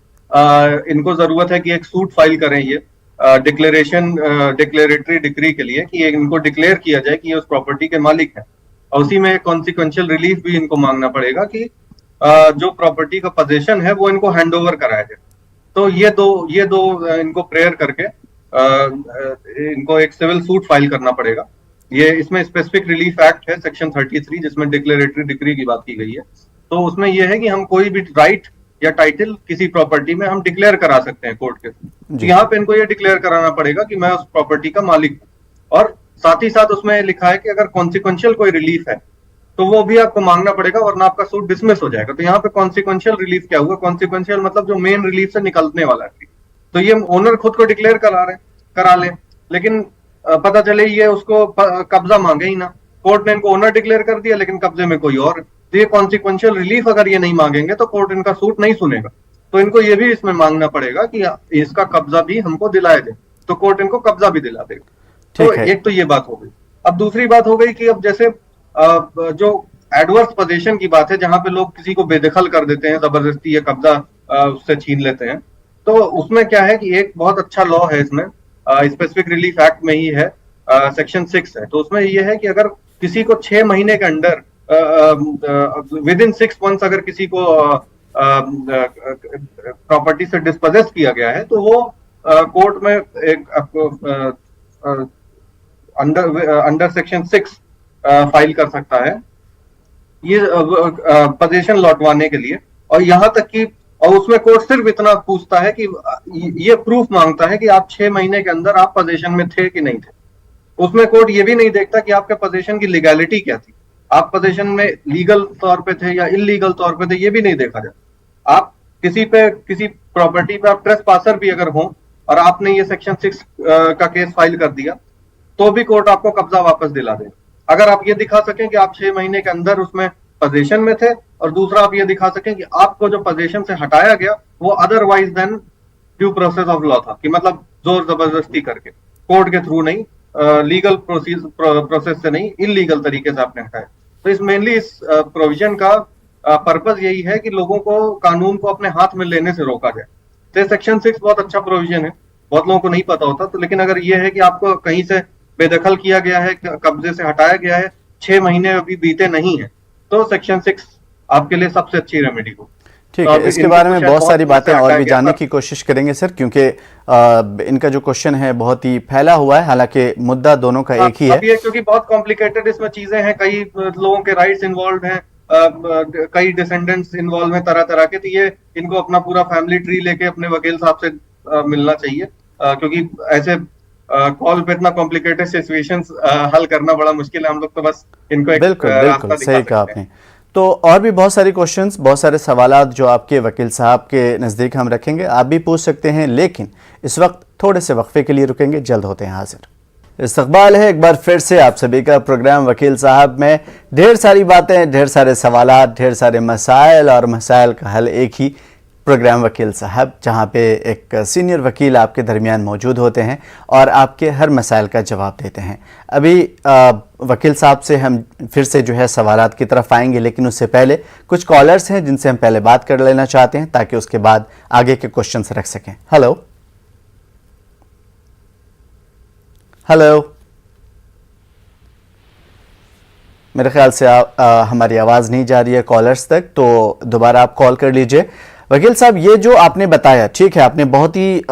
इनको जरूरत है कि एक सूट फाइल करें ये डिक्लेरेटरी डिक्री के लिए कि इनको डिक्लेयर किया जाए कि ये उस प्रॉपर्टी के मालिक हैं, और उसी में कॉन्सिक्वेंशियल रिलीफ भी इनको मांगना पड़ेगा कि जो प्रॉपर्टी का पोजीशन है वो इनको हैंड ओवर कराया जाए। तो ये दो इनको प्रेयर करके इनको एक सिविल सूट फाइल करना पड़ेगा। ये इसमें स्पेसिफिक रिलीफ एक्ट है सेक्शन 33 जिसमें डिक्लेरेटरी डिक्री की बात की गई है। तो उसमें यह है कि हम कोई भी राइट या टाइटल किसी प्रॉपर्टी में हम डिक्लेयर करा सकते हैं कोर्ट के थ्रू। यहाँ पे इनको ये डिक्लेयर कराना पड़ेगा कि मैं उस प्रॉपर्टी का मालिक हूँ, और साथ ही साथ उसमें लिखा है कि अगर कॉन्सिक्वेंशियल कोई रिलीफ है तो वो भी आपको मांगना पड़ेगा, वरना आपका सूट डिसमिस हो जाएगा। तो यहाँ पे कॉन्सिक्वेंशियल रिलीफ क्या हुआ? कॉन्सिक्वेंशियल मतलब जो मेन रिलीफ से निकलने वाला है। तो ये ओनर खुद को डिक्लेयर करा ले, लेकिन पता चले ये उसको कब्जा मांगे ही ना, कोर्ट ने इनको ओनर डिक्लेयर कर दिया लेकिन कब्जे में कोई और। तो ये कॉन्सिक्वेंशियल रिलीफ अगर ये नहीं मांगेंगे तो कोर्ट इनका सूट नहीं सुनेगा। तो इनको ये भी इसमें मांगना पड़ेगा कि इसका कब्जा भी हमको दिलाया दे, तो कोर्ट इनको कब्जा भी दिला देगा। तो एक तो ये बात हो गई। अब दूसरी बात हो गई कि अब जैसे जो एडवर्स पोजीशन की बात है, जहां पे लोग किसी को बेदखल कर देते हैं, जबरदस्ती या कब्जा उससे छीन लेते हैं, तो उसमें क्या है कि एक बहुत अच्छा लॉ है इसमें, स्पेसिफिक रिलीफ एक्ट में ही है, सेक्शन 6 है। तो उसमें यह है कि अगर किसी को 6 महीने के अंदर विद इन 6 मंथ्स अगर किसी को प्रॉपर्टी से डिस्पोजेस किया गया है तो वो कोर्ट में एक अंडर सेक्शन 6 फाइल कर सकता है ये पोजीशन लौटवाने के लिए। और यहाँ तक कि और उसमें कोर्ट सिर्फ इतना पूछता है कि ये प्रूफ मांगता है कि आप 6 महीने के अंदर आप पोजीशन में थे कि नहीं थे। उसमें कोर्ट ये भी नहीं देखता कि आपके पोजीशन की लीगैलिटी क्या थी, आप पोजीशन में लीगल तौर पे थे या इलीगल तौर पे थे, ये भी नहीं देखा जाता। आप किसी प्रॉपर्टी पे आप ट्रेसपासर भी अगर हो और आपने ये सेक्शन 6 का केस फाइल कर दिया तो भी कोर्ट आपको कब्जा वापस दिला देगा, अगर आप ये दिखा सकें कि आप 6 महीने के अंदर उसमें पोजीशन में थे, और दूसरा आप ये दिखा सकें कि आपको जो पोजीशन से हटाया गया वो otherwise then due process of law था, कि मतलब जोर जबरदस्ती करके, कोर्ट के थ्रू नहीं, लीगल प्रोसेस से नहीं, इलीगल तरीके से आपने हटाया। तो इस मेनली इस प्रोविजन का पर्पस यही है कि लोगों को कानून को अपने हाथ में लेने से रोका जाए। तो सेक्शन 6 बहुत अच्छा प्रोविजन है, बहुत लोगों को नहीं पता होता। तो लेकिन अगर ये है कि आपको कहीं से बेदखल किया गया है, कब्जे से हटाया गया है, 6 महीने अभी बीते नहीं है, तो सेक्शन 6 आपके लिए सबसे अच्छी रेमेडी हो। ठीक है, इसके बारे में बहुत सारी बातें और भी जानने की कोशिश करेंगे सर, क्योंकि इनका जो क्वेश्चन है बहुत ही फैला हुआ है, हालांकि मुद्दा दोनों का एक ही है। ये क्योंकि बहुत कॉम्प्लिकेटेड इसमें चीजें हैं, कई लोगों के राइट्स इन्वॉल्व हैं, कई डिसेंडेंट्स इन्वॉल्व हैं तरह तरह के, तो ये इनको अपना पूरा फैमिली ट्री लेके अपने वकील साहब से मिलना चाहिए, क्योंकि ऐसे कॉल पे इतना कॉम्प्लिकेटेड सिचुएशंस हल करना बड़ा मुश्किल है। हम लोग तो बस इनको एक बिल्कुल सही कहा आपने। तो और भी बहुत सारी क्वेश्चंस, बहुत सारे सवालात जो आपके वकील साहब के नज़दीक हम रखेंगे, आप भी पूछ सकते हैं, लेकिन इस वक्त थोड़े से वक्फे के लिए रुकेंगे, जल्द होते हैं हाजिर। इस्तकबाल है एक बार फिर से आप सभी का प्रोग्राम वकील साहब में। ढेर सारी बातें, ढेर सारे सवालात, ढेर सारे मसाइल, और मसाइल का हल एक ही प्रोग्राम वकील साहब, जहां पे एक सीनियर वकील आपके दरमियान मौजूद होते हैं और आपके हर मसाइल का जवाब देते हैं। अभी वकील साहब से हम फिर से जो है सवालात की तरफ आएंगे, लेकिन उससे पहले कुछ कॉलर्स हैं जिनसे हम पहले बात कर लेना चाहते हैं, ताकि उसके बाद आगे के क्वेश्चंस रख सकें। हेलो हेलो, मेरे ख्याल से हमारी आवाज़ नहीं जा रही है कॉलर्स तक, तो दोबारा आप कॉल कर लीजिए। वकील साहब, ये जो आपने बताया, ठीक है, आपने बहुत ही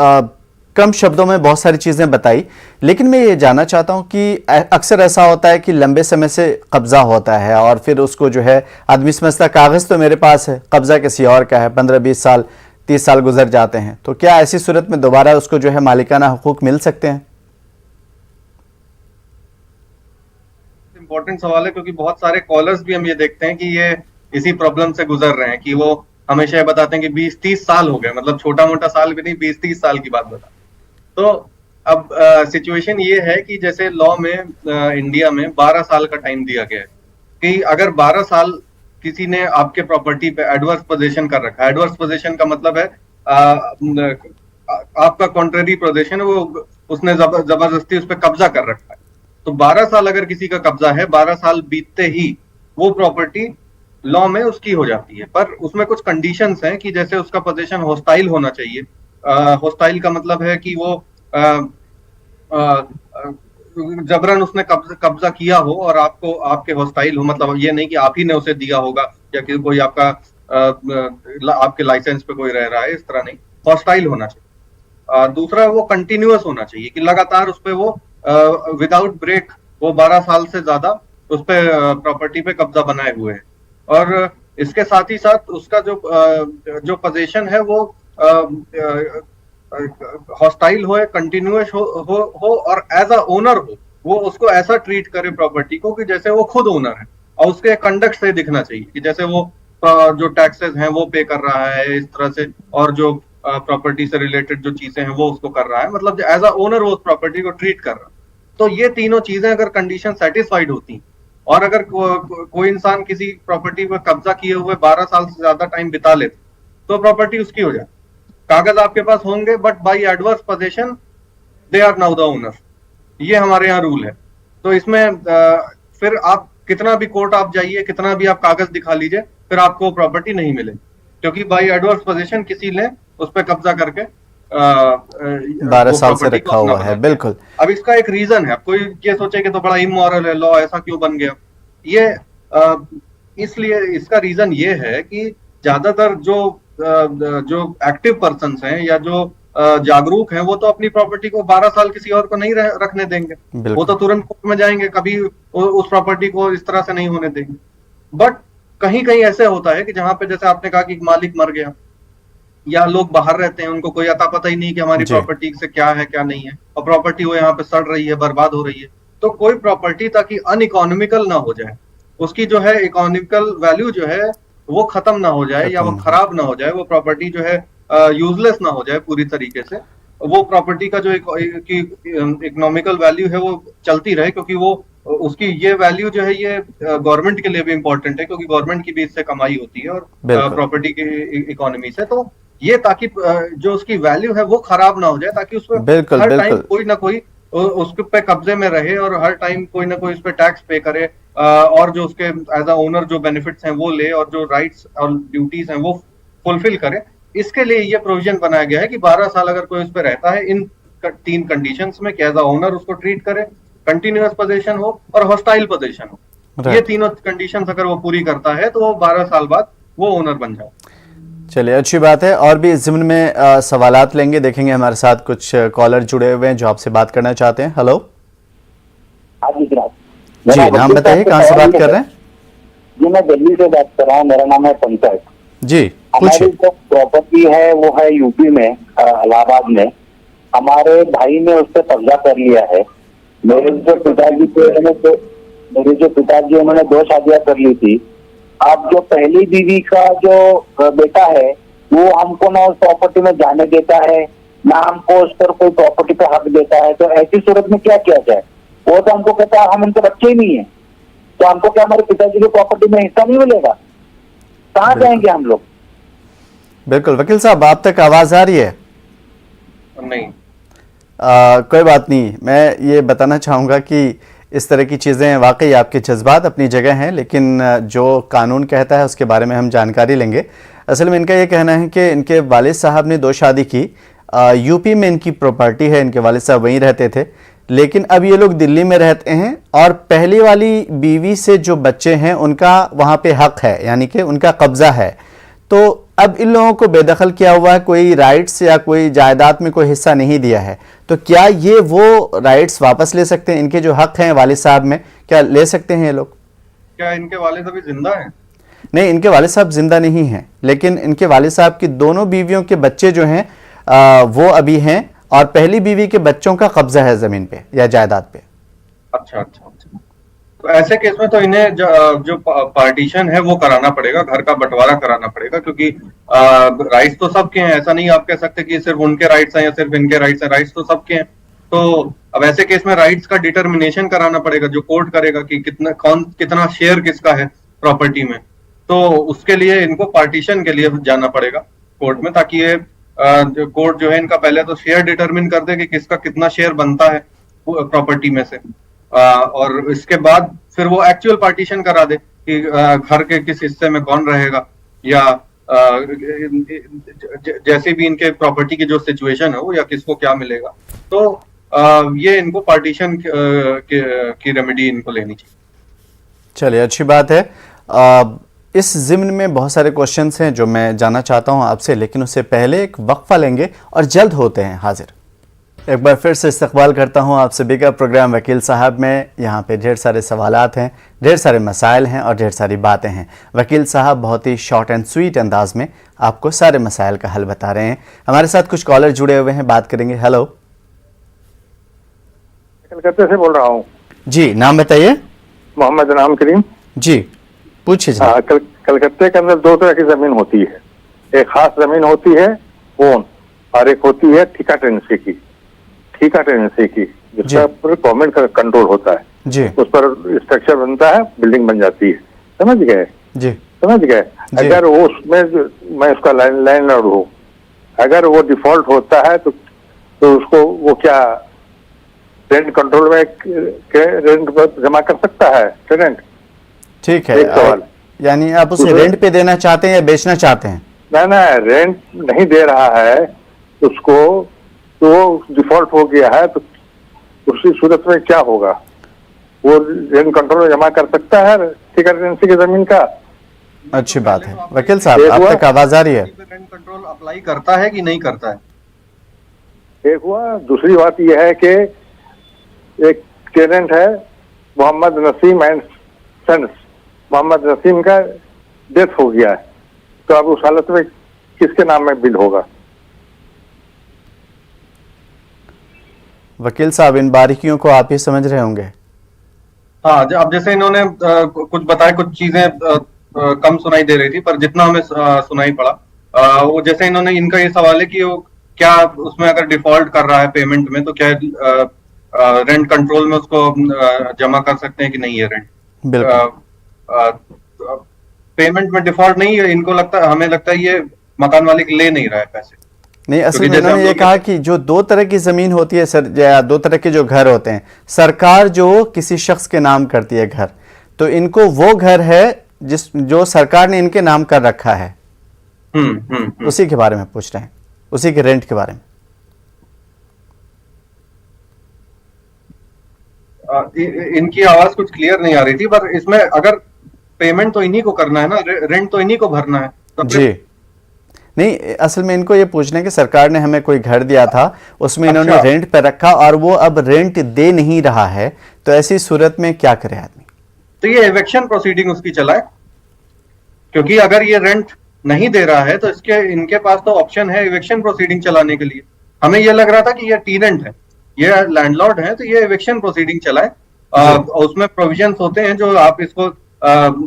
कम शब्दों में बहुत सारी चीज़ें बताई, लेकिन मैं ये जानना चाहता हूँ कि अक्सर ऐसा होता है कि लंबे समय से कब्ज़ा होता है और फिर उसको जो है आदमी समझता कागज़ तो मेरे पास है, कब्ज़ा किसी और का है, 15-20 साल 30 साल गुजर जाते हैं, तो क्या ऐसी सूरत में दोबारा उसको जो है मालिकाना हुकूक मिल सकते हैं? इम्पोर्टेंट सवाल है, क्योंकि बहुत सारे कॉलर्स भी हम ये देखते हैं कि ये इसी प्रॉब्लम से गुजर रहे हैं, कि वो हमेशा बताते हैं कि 20-30 साल हो गए, मतलब छोटा मोटा साल भी नहीं, 20-30 साल की बात बता। तो अब सिचुएशन ये है कि जैसे लॉ में इंडिया में 12 साल का टाइम दिया गया है, कि अगर 12 साल किसी ने आपके प्रॉपर्टी पे एडवर्स पोजीशन कर रखा है, एडवर्स पोजीशन का मतलब है आपका कॉन्ट्रेरी पोजीशन है, वो उसने जबरदस्ती उस पर कब्जा कर रखा है। तो 12 साल अगर किसी का कब्जा है, 12 साल बीतते ही वो प्रॉपर्टी लॉ में उसकी हो जाती है, पर उसमें कुछ कंडीशंस हैं कि जैसे उसका पोजीशन हॉस्टाइल होना चाहिए। हॉस्टाइल का मतलब है कि वो जबरन उसने कब्जा किया हो और आपको आपके हॉस्टाइल हो, मतलब ये नहीं कि आप ही ने उसे दिया होगा या कि कोई आपका आपके लाइसेंस पे कोई रह रहा है, इस तरह नहीं, हॉस्टाइल होना चाहिए। दूसरा वो कंटिन्यूअस होना चाहिए कि लगातार उस पे वो विदाउट ब्रेक वो 12 साल से ज्यादा उस पे प्रॉपर्टी पे कब्जा बनाए हुए है। और इसके साथ ही साथ उसका जो पोजीशन है वो हॉस्टाइल हो, कंटिन्यूअस हो और एज अ ओनर हो, वो उसको ऐसा ट्रीट करे प्रॉपर्टी को कि जैसे वो खुद ओनर है। और उसके कंडक्ट से दिखना चाहिए कि जैसे वो जो टैक्सेस हैं वो पे कर रहा है इस तरह से, और जो प्रॉपर्टी से रिलेटेड जो चीजें हैं वो उसको कर रहा है, मतलब एज अ ओनर वो उस प्रॉपर्टी को ट्रीट कर रहा है। तो ये तीनों चीजें अगर कंडीशन सेटिस्फाइड होती और अगर कोई इंसान किसी प्रॉपर्टी पर कब्जा किए हुए 12 साल से ज्यादा टाइम बिता लेता तो प्रॉपर्टी उसकी हो जाए। कागज आपके पास होंगे but by adverse position they are now the owner, ये हमारे यहाँ रूल है। तो इसमें फिर आप कितना भी कोर्ट आप जाइए, कितना भी आप कागज दिखा लीजिए, फिर आपको प्रॉपर्टी नहीं मिलेगी, क्योंकि बाई एडवर्स पोजीशन किसी ने उस पर कब्जा करके 12 साल से रखा हुआ है। बिल्कुल। अब इसका एक रीजन है, कोई ये सोचे कि तो बड़ा इमोरल है लॉ, ऐसा क्यों बन गया, ये इसलिए इसका रीजन ये है कि ज्यादातर जो एक्टिव पर्सन्स हैं या जो जागरूक हैं, वो तो अपनी प्रॉपर्टी को 12 साल किसी और को नहीं रखने देंगे, वो तो तुरंत कोर्ट में जाएंगे, कभी उस प्रॉपर्टी को इस तरह से नहीं होने देंगे। बट कहीं कहीं ऐसे होता है कि जहां पे जैसे आपने कहा कि मालिक मर गया या लोग बाहर रहते हैं, उनको कोई अता पता ही नहीं कि हमारी प्रॉपर्टी से क्या है क्या नहीं है, और प्रॉपर्टी वो यहाँ पे सड़ रही है, बर्बाद हो रही है। तो कोई प्रॉपर्टी ताकि अनइकोनॉमिकल ना हो जाए, उसकी जो है इकोनॉमिकल वैल्यू जो है वो खत्म ना हो जाए या वो खराब ना हो जाए, वो प्रॉपर्टी जो है यूजलेस ना हो जाए पूरी तरीके से, वो प्रॉपर्टी का जो इकोनॉमिकल वैल्यू है वो चलती रहे, क्योंकि वो उसकी ये वैल्यू जो है ये गवर्नमेंट के लिए भी इंपॉर्टेंट है, क्योंकि गवर्नमेंट की भी इससे कमाई होती है और प्रॉपर्टी की इकोनॉमी से। तो ये ताकि जो उसकी वैल्यू है वो खराब ना हो जाए, ताकि उसको हर टाइम कोई ना कोई उसके पे कब्जे में रहे और हर टाइम कोई ना कोई उस पे टैक्स पे करे, और जो उसके एज अ ओनर जो बेनिफिट्स हैं वो ले और जो राइट्स और ड्यूटीज हैं वो फुलफिल करे। इसके लिए ये प्रोविजन बनाया गया है कि 12 साल अगर कोई उस पे रहता है इन 3 कंडीशंस में, कि एज अ ओनर उसको ट्रीट करे, कंटिन्यूअस पोजीशन हो और हॉस्टाइल पोजीशन हो। ये तीनों कंडीशंस अगर वो पूरी करता है तो वो 12 साल बाद वो ओनर बन जाए। चलिए, अच्छी बात है। और भी इस ज़िम्न में सवालात लेंगे, देखेंगे हमारे साथ कुछ कॉलर जुड़े हुए हैं जो आपसे बात करना चाहते हैं। हेलो जी, नाम बताइए, कहाँ से बात कर रहे हैं? जी, मैं दिल्ली से बात कर रहा हूँ, मेरा नाम है पंकज जी। हमारी जो प्रॉपर्टी है वो है यूपी में, इलाहाबाद में। हमारे भाई ने उस पर कब्जा कर लिया है। मेरे जो पिताजी उन्होंने 2 शादियां कर ली थी। अब जो पहली बीवी का जो बेटा है वो हमको ना उस प्रॉपर्टी में जाने देता है, ना हमको उस पर कोई प्रॉपर्टी पे हक देता है। तो ऐसी सूरत में क्या किया जाए? वो तो हमको कहता है हम उनके बच्चे ही नहीं है, तो हमको क्या हमारे पिताजी की प्रॉपर्टी में हिस्सा नहीं मिलेगा? कहाँ जाएंगे हम लोग? बिल्कुल वकील साहब, आप तक आवाज आ रही है? नहीं। कोई बात नहीं। मैं ये बताना चाहूँगा कि इस तरह की चीज़ें वाकई आपके जज्बात अपनी जगह हैं, लेकिन जो कानून कहता है उसके बारे में हम जानकारी लेंगे। असल में इनका ये कहना है कि इनके वालिद साहब ने 2 शादी की, यूपी में इनकी प्रॉपर्टी है, इनके वालिद साहब वहीं रहते थे, लेकिन अब ये लोग दिल्ली में रहते हैं और पहली वाली बीवी से जो बच्चे हैं उनका वहाँ पे हक है, यानी कि उनका कब्जा है। तो अब इन लोगों को बेदखल किया हुआ है, कोई राइट्स या कोई जायदाद में कोई हिस्सा नहीं दिया है। तो क्या ये वो राइट्स वापस ले सकते हैं? इनके जो हक हैं वालिद साहब में, क्या ले सकते हैं ये लोग? क्या इनके वालिद अभी जिंदा हैं? नहीं, इनके वालिद साहब जिंदा नहीं हैं, लेकिन इनके वालिद साहब की दोनों बीवियों के बच्चे जो हैं वो अभी हैं, और पहली बीवी के बच्चों का कब्जा है जमीन पे या जायदाद पे। अच्छा। तो ऐसे केस में तो इन्हें जो पार्टीशन है वो कराना पड़ेगा, घर का बंटवारा कराना पड़ेगा, क्योंकि राइट्स तो सबके हैं। ऐसा नहीं आप कह सकते कि सिर्फ उनके राइट्स हैं या सिर्फ इनके राइट्स हैं, राइट्स तो सबके हैं। तो अब ऐसे केस में राइट्स का डिटर्मिनेशन कराना पड़ेगा, जो कोर्ट करेगा कि कितना शेयर किसका है प्रॉपर्टी में। तो उसके लिए इनको पार्टीशन के लिए जाना पड़ेगा कोर्ट में, ताकि ये कोर्ट जो है इनका पहले तो शेयर डिटरमिन कर दे कि किसका कितना शेयर बनता है प्रॉपर्टी में से, और इसके बाद फिर वो एक्चुअल पार्टीशन करा दे कि घर के किस हिस्से में कौन रहेगा, या जैसे भी इनके प्रॉपर्टी की जो सिचुएशन है वो, या किसको क्या मिलेगा। तो ये इनको पार्टीशन की रेमेडी इनको लेनी चाहिए। चलिए, अच्छी बात है। इस ज़िम्न में बहुत सारे क्वेश्चंस हैं जो मैं जानना चाहता हूं आपसे, लेकिन उससे पहले एक वक्फा लेंगे और जल्द होते हैं हाजिर। एक बार फिर से इस्तकबाल करता हूं आप सभी का प्रोग्राम वकील साहब में। यहाँ पे ढेर सारे सवालात हैं, ढेर सारे मसाइल हैं और ढेर सारी बातें हैं। वकील साहब बहुत ही शॉर्ट एंड स्वीट अंदाज में आपको सारे मसाइल का हल बता रहे हैं। हमारे साथ कुछ कॉलर जुड़े हुए हैं, बात करेंगे। हेलो, कलकत्ते से बोल रहा हूँ जी, नाम बताइए। मोहम्मद नाम करीम जी, पूछिए जनाब। कलकत्ते के अंदर 2 तरह की जमीन होती है। एक खास जमीन होती है ओन, और एक होती है ठेका टेनेंसी की। ठेका टेनेंसी की जिसका पर गवर्नमेंट का कंट्रोल होता है जी, उस पर स्ट्रक्चर बनता है, बिल्डिंग बन जाती है। समझ गए जी, समझ गए। अगर वो उसमें मैं उसका लैंडलॉर्ड हूँ, अगर वो डिफॉल्ट होता है तो उसको वो क्या रेंट कंट्रोल में रेंट जमा कर सकता है टेनेंट? ठीक है। एक सवाल, यानी आप उसे रेंट पे देना चाहते हैं या बेचना चाहते हैं? ना रेंट नहीं दे रहा है उसको, तो डिफॉल्ट हो गया है, तो उसी सूरत में क्या होगा? वो रेंट कंट्रोल में जमा कर सकता है ठेका टेनेंसी की जमीन का? अच्छी बात है। वकील साहब, आप तक आवाज आ रही है? रेंट कंट्रोल अप्लाई करता है कि नहीं करता है? एक हुआ। दूसरी बात यह है कि एक टेनेंट है मोहम्मद नसीम एंड सन्स, मोहम्मद नसीम का डेथ हो गया है, तो अब उस हालत में किसके नाम में बिल होगा? वकील साहब, इन बारीकियों को आप ही समझ रहे होंगे। हाँ, अब जैसे इन्होंने कुछ बताया, कुछ चीजें कम सुनाई दे रही थी, पर जितना हमें सुनाई पड़ा, वो जैसे इन्होंने, इनका ये सवाल है कि वो क्या उसमें अगर डिफॉल्ट कर रहा है पेमेंट में, तो क्या रेंट कंट्रोल में उसको जमा कर सकते हैं कि नहीं है रेंट? पेमेंट में डिफॉल्ट नहीं है, इनको लगता है, हमें लगता है ये मकान मालिक ले नहीं रहा है पैसे। नहीं, असल में इन्होंने ये कहा कि जो 2 तरह की जमीन होती है सर, या 2 तरह के जो घर होते हैं, सरकार जो किसी शख्स के नाम करती है घर, तो इनको वो घर है जो सरकार ने इनके नाम कर रखा है। उसी के बारे में पूछ रहे हैं, उसी के रेंट के बारे में। इनकी आवाज कुछ क्लियर नहीं आ रही थी, पर इसमें अगर पेमेंट तो इन्हीं को करना है ना, रेंट तो इन्हीं को भरना है। तो जी नहीं, असल में इनको ये पूछना है कि सरकार ने हमें कोई घर दिया था, उसमें इन्होंने रेंट पे रखा और वो अब रेंट दे नहीं रहा है, तो ऐसी सूरत में क्या करे आदमी? तो ये इवेक्शन प्रोसीडिंग उसकी चलाए, क्योंकि अगर ये रेंट नहीं दे रहा है तो इनके पास तो ऑप्शन है इवेक्शन प्रोसीडिंग चलाने के लिए। हमें ये लग रहा था कि ये टीनेंट है, ये लैंडलॉर्ड है, तो ये इवेक्शन प्रोसीडिंग चलाए। उसमें प्रोविजंस होते हैं जो आप इसको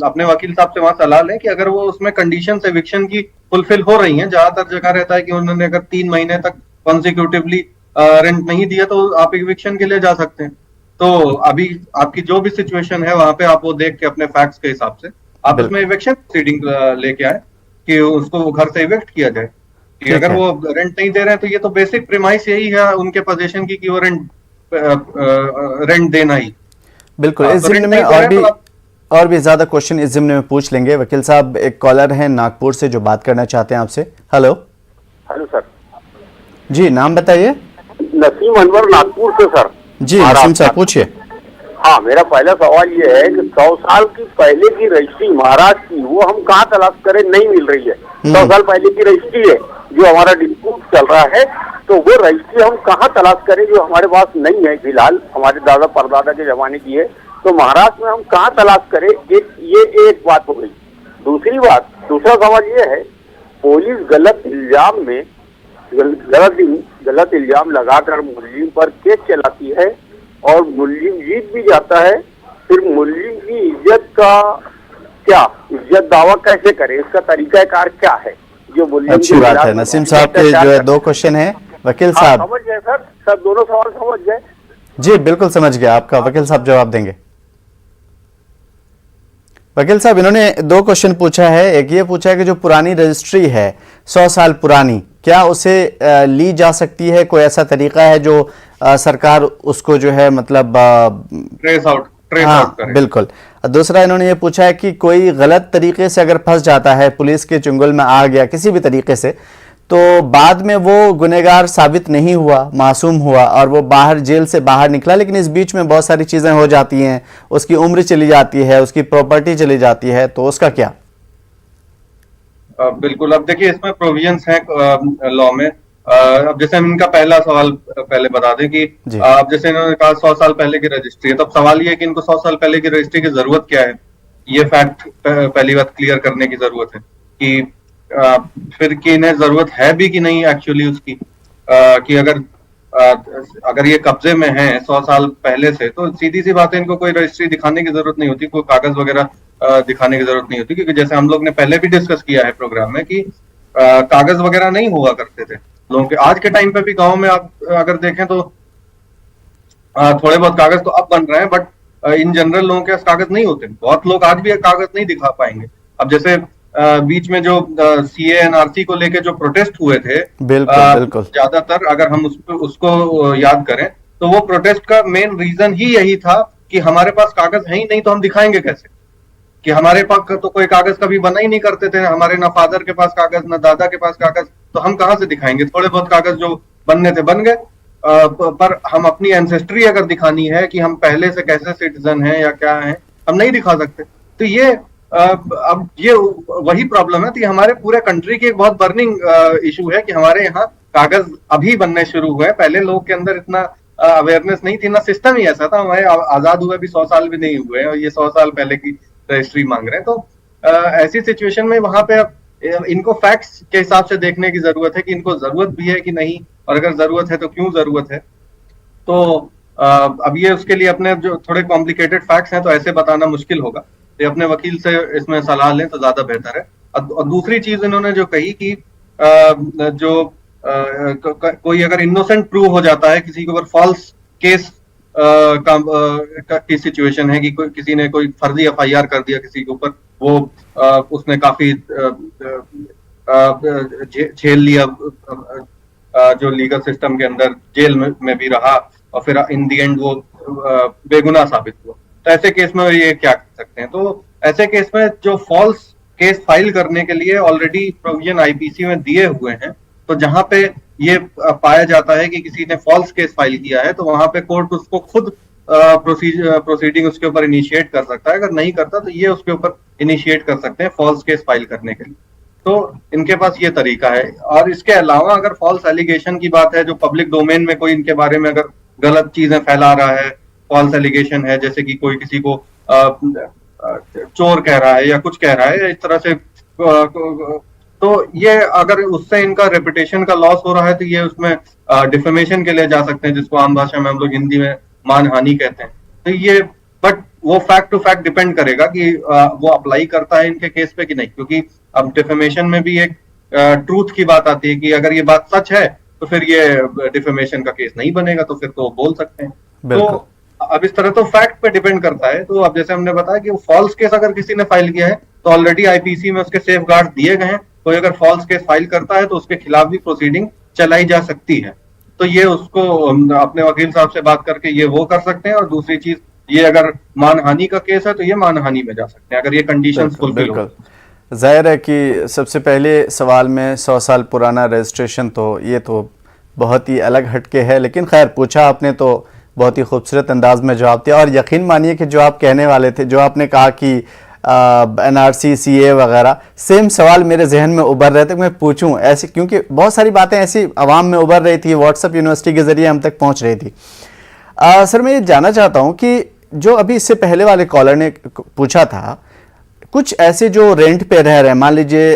अपने वकील साहब से वहां सलाह लें कि अगर वो उसमें कंडीशंस एविक्शन की फुलफिल हो रही हैं। ज्यादातर जगह रहता है कि उन्होंने अगर 3 महीने तक कॉन्सिक्यूटिवली रेंट नहीं दिया तो आप इविक्शन के लिए जा सकते हैं। तो अभी आपकी जो भी सिचुएशन है वहां पे आप वो देख के अपने फैक्ट्स के हिसाब से आप उसमें इविक्शन प्रोसीडिंग लेके आए कि उसको घर से इविक्ट किया जाए। कि अगर वो रेंट नहीं दे रहे हैं तो ये तो बेसिक प्रीमाइस यही है उनके पोजीशन की कि वो रेंट देना ही। बिल्कुल। इस जिम्न में और भी ज्यादा क्वेश्चन इस जिम्न में पूछ लेंगे। वकील साहब, एक कॉलर है नागपुर से जो बात करना चाहते हैं आपसे। हेलो। Hello sir. जी, नाम बताइए। नसीम अनवर, नागपुर से सर। जी नसीम साहब, पूछिए। हाँ, मेरा पहला सवाल ये है कि 100 साल की पहले की रजिस्ट्री महाराष्ट्र की, वो हम कहाँ तलाश करें? नहीं मिल रही है। 100 साल पहले की रजिस्ट्री है जो हमारा डिस्प्यूट चल रहा है, तो वो रजिस्ट्री हम कहाँ तलाश करें जो हमारे पास नहीं है फिलहाल, हमारे दादा परदादा के जमाने की है। तो महाराष्ट्र में हम कहाँ तलाश करें? ये एक बात हो गई। दूसरा सवाल ये है, पुलिस गलत इल्जाम लगाकर मुल्जिम पर केस चलाती है और मुल्जिम जीत भी जाता है, फिर मुल्जिम की इज्जत दावा कैसे करे? इसका तरीकाकार क्या है? जो मुल्जिम, अच्छी बात है। नसीम साहब के जो है 2 क्वेश्चन है। वकील साहब समझ गए सर दोनों सवाल समझ गए? जी बिल्कुल समझ गया आपका। वकील साहब जवाब देंगे। वकील साहब, इन्होंने 2 क्वेश्चन पूछा है। एक ये पूछा है कि जो पुरानी रजिस्ट्री है 100 साल पुरानी, क्या उसे ली जा सकती है? कोई ऐसा तरीका है जो सरकार उसको जो है मतलब ट्रेस आउट करे? बिल्कुल। और दूसरा इन्होंने ये पूछा है कि कोई गलत तरीके से अगर फंस जाता है, पुलिस के चुंगल में आ गया किसी भी तरीके से, तो बाद में वो गुनहगार साबित नहीं हुआ, मासूम हुआ और वो बाहर जेल से बाहर निकला, लेकिन इस बीच में बहुत सारी चीज़ें हो जाती हैं, उसकी उम्र चली जाती है, उसकी प्रॉपर्टी चली जाती है, तो उसका क्या? बिल्कुल। अब देखिए इसमें प्रोविजंस हैं लॉ में। अब जैसे हम इनका पहला सवाल पहले बता दें कि अब जैसे इन्होंने कहा 100 साल पहले की रजिस्ट्री है, तो अब सवाल ये है कि इनको 100 साल पहले की रजिस्ट्री की जरूरत क्या है। ये फैक्ट पहली बात क्लियर करने की जरूरत है कि फिर कि इन्हें जरूरत है भी कि नहीं एक्चुअली उसकी, कि अगर ये कब्जे में है 100 साल पहले से, तो सीधी सी बात है इनको कोई रजिस्ट्री दिखाने की जरूरत नहीं होती, कोई कागज वगैरह दिखाने की जरूरत नहीं होती, क्योंकि जैसे हम लोग ने पहले भी डिस्कस किया है प्रोग्राम में कि कागज वगैरह नहीं हुआ करते थे लोगों के। आज के टाइम पे भी गांव में आप अगर देखें तो थोड़े बहुत कागज तो अब बन रहे हैं, बट इन जनरल लोगों के पास कागज नहीं होते। बहुत लोग आज भी कागज नहीं दिखा पाएंगे। अब जैसे बीच में जो CA/NRC को लेके जो प्रोटेस्ट हुए थे, बिल्कुल ज्यादातर अगर हम उसको याद करें तो वो प्रोटेस्ट का मेन रीजन ही यही था कि हमारे पास कागज है ही नहीं, तो हम दिखाएंगे कैसे कि हमारे पास तो कोई कागज कभी बना ही नहीं करते थे, हमारे ना फादर के पास कागज ना दादा के पास कागज, तो हम कहाँ से दिखाएंगे। थोड़े बहुत कागज जो बनने थे बन गए, पर हम अपनी एंसेस्ट्री अगर दिखानी है कि हम पहले से कैसे सिटीजन हैं या क्या हैं, हम नहीं दिखा सकते। तो ये अब ये वही प्रॉब्लम है। तो ये हमारे पूरे कंट्री की एक बहुत बर्निंग इशू है कि हमारे यहाँ कागज अभी बनने शुरू हुए। पहले लोग के अंदर इतना अवेयरनेस नहीं थी, ना सिस्टम ही ऐसा था। हमारे आजाद हुए भी 100 साल भी नहीं हुए हैं और ये 100 साल पहले की रजिस्ट्री मांग रहे हैं। तो ऐसी सिचुएशन में वहां पे अब इनको फैक्ट्स के हिसाब से देखने की जरूरत है कि इनको जरूरत भी है कि नहीं, और अगर जरूरत है तो क्यों जरूरत है। तो अब ये उसके लिए अपने जो थोड़े कॉम्प्लिकेटेड फैक्ट्स हैं तो ऐसे बताना मुश्किल होगा, तो अपने वकील से इसमें सलाह लें तो ज्यादा बेहतर है। और दूसरी चीज इन्होंने जो कही कि कोई अगर इनोसेंट प्रूव हो जाता है, किसी के ऊपर फॉल्स केस की सिचुएशन है कि किसी ने कोई फर्जी FIR कर दिया किसी के ऊपर, वो उसने काफी झेल लिया, जो लीगल सिस्टम के अंदर जेल में भी रहा और फिर इन दी एंड वो बेगुनाह साबित हुआ, तो ऐसे केस में ये क्या कर सकते हैं। तो ऐसे केस में जो फॉल्स केस फाइल करने के लिए ऑलरेडी प्रोविजन IPC में दिए हुए हैं, तो जहां पे ये पाया जाता है कि किसी ने फॉल्स केस फाइल किया है, तो वहां पे कोर्ट उसको खुद प्रोसीडिंग उसके ऊपर इनिशिएट कर सकता है। अगर नहीं करता तो ये उसके ऊपर इनिशिएट कर सकते हैं फॉल्स केस फाइल करने के लिए। तो इनके पास ये तरीका है। और इसके अलावा अगर फॉल्स एलिगेशन की बात है, जो पब्लिक डोमेन में कोई इनके बारे में अगर गलत चीजें फैला रहा है, फॉल्स एलिगेशन है, जैसे कि कोई किसी को चोर कह रहा है या कुछ कह रहा है इस तरह से, तो ये अगर उससे इनका रेपुटेशन का लॉस हो रहा है तो ये उसमें डिफेमेशन के लिए जा सकते हैं, जिसको आम भाषा में हम लोग हिंदी में मानहानि कहते हैं। तो ये बट वो फैक्ट टू फैक्ट डिपेंड करेगा कि वो अप्लाई करता है इनके केस पे कि नहीं, क्योंकि अब डिफेमेशन में भी एक ट्रूथ की बात आती है कि अगर ये बात सच है तो फिर ये डिफेमेशन का केस नहीं बनेगा, तो फिर तो बोल सकते हैं। तो अब इस तरह तो फैक्ट पे डिपेंड करता है। तो अब जैसे हमने बताया कि फॉल्स केस अगर किसी ने फाइल किया है तो ऑलरेडी IPC में उसके सेफ गार्ड दिए गए हैं। कोई अगर फॉल्स केस फाइल करता है तो उसके खिलाफ भी प्रोसीडिंग चलाई जा सकती है। तो ये उसको अपने वकील साहब से बात करके ये वो कर सकते हैं। और दूसरी चीज, ये अगर मानहानि का केस है तो ये मानहानि में जा सकते हैं अगर ये कंडीशंस फुलफिल हो। जाहिर है कि सबसे पहले सवाल में 100 साल पुराना रजिस्ट्रेशन, तो ये तो बहुत ही अलग हटके है, लेकिन खैर पूछा आपने तो बहुत ही खूबसूरत अंदाज में जवाब दिया। और यकीन मानिए कि जो आप कहने वाले थे, जो आपने कहा कि NRC CA वगैरह, सेम सवाल मेरे जहन में उभर रहे थे मैं पूछूं ऐसे, क्योंकि बहुत सारी बातें ऐसी आवाम में उभर रही थी, व्हाट्सएप यूनिवर्सिटी के ज़रिए हम तक पहुंच रही थी। सर मैं ये जानना चाहता हूं कि जो अभी इससे पहले वाले कॉलर ने पूछा था, कुछ ऐसे जो रेंट पे रह रहे हैं, मान लीजिए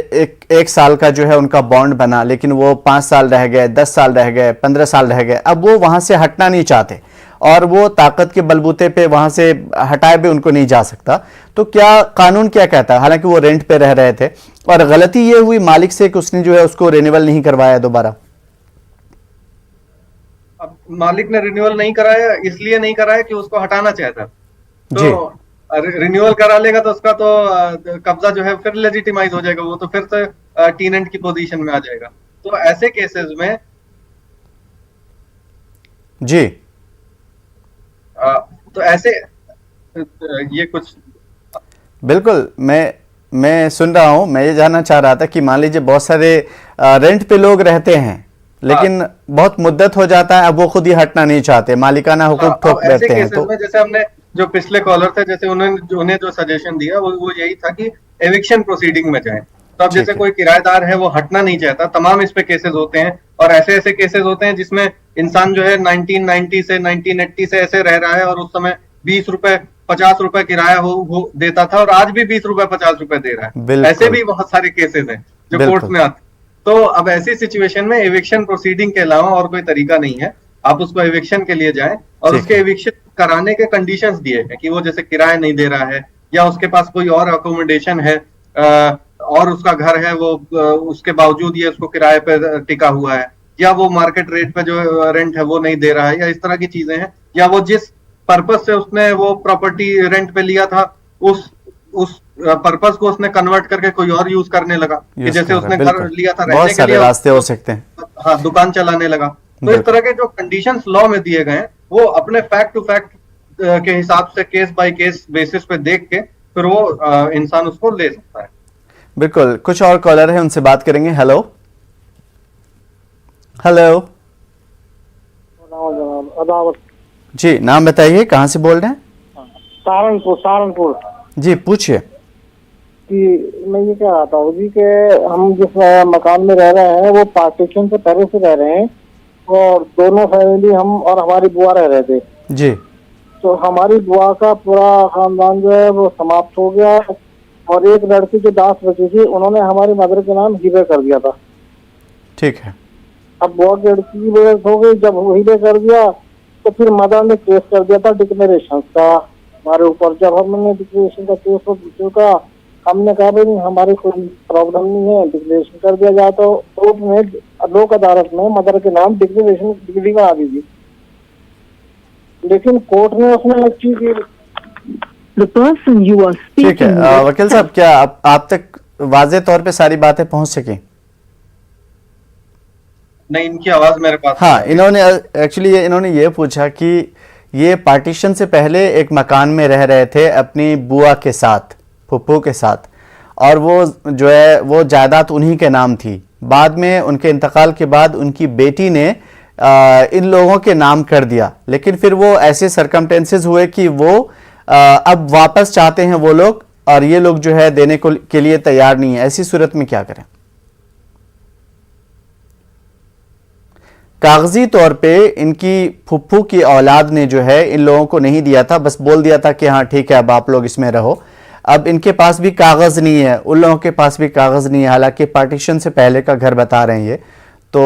एक साल का जो है उनका बॉन्ड बना, लेकिन वो 5 साल रह गए, 10 साल रह गए, 15 साल रह गए, अब वो वहां से हटना नहीं चाहते और वो ताकत के बलबूते पे वहां से हटाए भी उनको नहीं जा सकता, तो क्या कानून क्या कहता है? हालांकि वो रेंट पे रह रहे थे और गलती ये हुई मालिक से कि उसने जो है उसको रिन्यूअल नहीं करवाया दोबारा। अब मालिक ने रिन्यूअल नहीं कराया, इसलिए नहीं कराया कि उसको हटाना चाहता, तो रिन्यूअल करा लेगा तो उसका तो कब्जा जो है फिर लेजिटिमाइज हो जाएगा, वो तो फिर से टीनेंट की पोजीशन में आ जाएगा। तो ऐसे केसेस में जी तो ऐसे ये कुछ बिल्कुल, मैं सुन रहा हूं। मैं ये जानना चाह रहा था कि मान लीजिए बहुत सारे रेंट पे लोग रहते हैं, लेकिन बहुत मुद्दत हो जाता है, अब वो खुद ही हटना नहीं चाहते, मालिकाना हुकूक ठोक ऐसे बैठते हैं। केसेस में जैसे हमने जो पिछले कॉलर थे, जैसे उन्हें जो सजेशन दिया वो यही था कि एविक्शन प्रोसीडिंग में जाएं। तो अब ठीक जैसे है। कोई किराएदार है वो हटना नहीं चाहता, तमाम इस पे केसेस होते हैं, और ऐसे ऐसे केसेस होते हैं जिसमें इंसान जो है 1990 से 1980 से ऐसे रह रहा है, और उस समय 20 रुपए 50 रुपए किराया हो देता था, और आज भी 20 रुपए 50 रुपए दे रहा है। बिल्कुल। ऐसे भी बहुत सारे केसेस हैं जो कोर्ट बिल्कुल। में आते। तो अब ऐसी सिचुएशन में एविक्शन प्रोसीडिंग के अलावा और कोई तरीका नहीं है। आप उसको एविक्शन के लिए जाएं, और ठीक उसके है। एविक्शन कराने के कंडीशंस दिए हैं कि वो जैसे किराया नहीं दे रहा है, या उसके पास कोई और अकोमोडेशन है, और उसका घर है, वो उसके बावजूद ये उसको किराए पे टिका हुआ है, या वो मार्केट रेट पे जो रेंट है वो नहीं दे रहा है, या इस तरह की चीजें हैं, या वो जिस पर्पस से उसने वो प्रॉपर्टी रेंट पे लिया था उस पर्पस को उसने कन्वर्ट करके कोई और यूज करने लगा, कि यूज जैसे कर रहा उसने है, घर बिल्कुल। लिया था बहुत रहने के सारे लिए, रास्ते हो सकते हैं। हाँ, दुकान चलाने लगा। तो इस बिल्कुल। तरह के जो कंडीशंस लॉ में दिए गए हैं, वो अपने फैक्ट टू फैक्ट के हिसाब से केस बाय केस बेसिस पे देख के फिर वो इंसान उसको ले सकता है। बिल्कुल। कुछ और कॉलर है, उनसे बात करेंगे। हेलो हेलो अदावत जी, नाम बताइए, कहाँ से बोल रहे हैं? सहारनपुर जी, पूछिए। कि मैं ये कह रहा था जी कि हम जिस मकान में रह रहे हैं वो पार्टीशन से पहले से रह रहे हैं, और दोनों फैमिली, हम और हमारी बुआ रह रहे थे। जी। तो हमारी बुआ का पूरा खानदान जो है वो समाप्त हो गया, और एक लड़की जो 10 बची थी उन्होंने हमारी मदर के नाम हिबे कर दिया था। ठीक है। अब बुआ की लड़की की डेथ हो गई, जब वो हिबे कर दिया तो फिर मदर ने केस कर दिया था डिक्लेरेशन का हमारे ऊपर। जब हमने डिक्लेरेशन का केस को चुका, हमने कहा भाई हमारी कोई प्रॉब्लम नहीं है, डिक्लेरेशन कर दिया जाए, तो कोर्ट में लोक अदालत में मदर के नाम डिक्लेरेशन डिग्री बना दी थी, लेकिन कोर्ट ने उसमें एक चीज The person you are ठीक speaking है। with वकील साहब, क्या आप तक वाज़ेह तौर पे सारी बातें पहुंच सकी? नहीं, इनकी आवाज मेरे पास हाँ, इन्होंने ये पूछा कि ये पार्टीशन से पहले एक मकान में रह रहे थे अपनी बुआ के साथ, फुप्पू के साथ, और वो जो है वो जायदाद उन्हीं के नाम थी। बाद में उनके इंतकाल के बाद उनकी बेटी ने इन लोगों के नाम कर दिया, लेकिन फिर वो ऐसे सरकमटेंसेस हुए कि वो अब वापस चाहते हैं वो लोग, और ये लोग जो है देने के लिए तैयार नहीं है। ऐसी सूरत में क्या करें? कागजी तौर पे इनकी फुप्पू की औलाद ने जो है इन लोगों को नहीं दिया था, बस बोल दिया था कि हाँ ठीक है अब आप लोग इसमें रहो। अब इनके पास भी कागज नहीं है, उन लोगों के पास भी कागज नहीं है, हालांकि पार्टीशन से पहले का घर बता रहे हैं ये। तो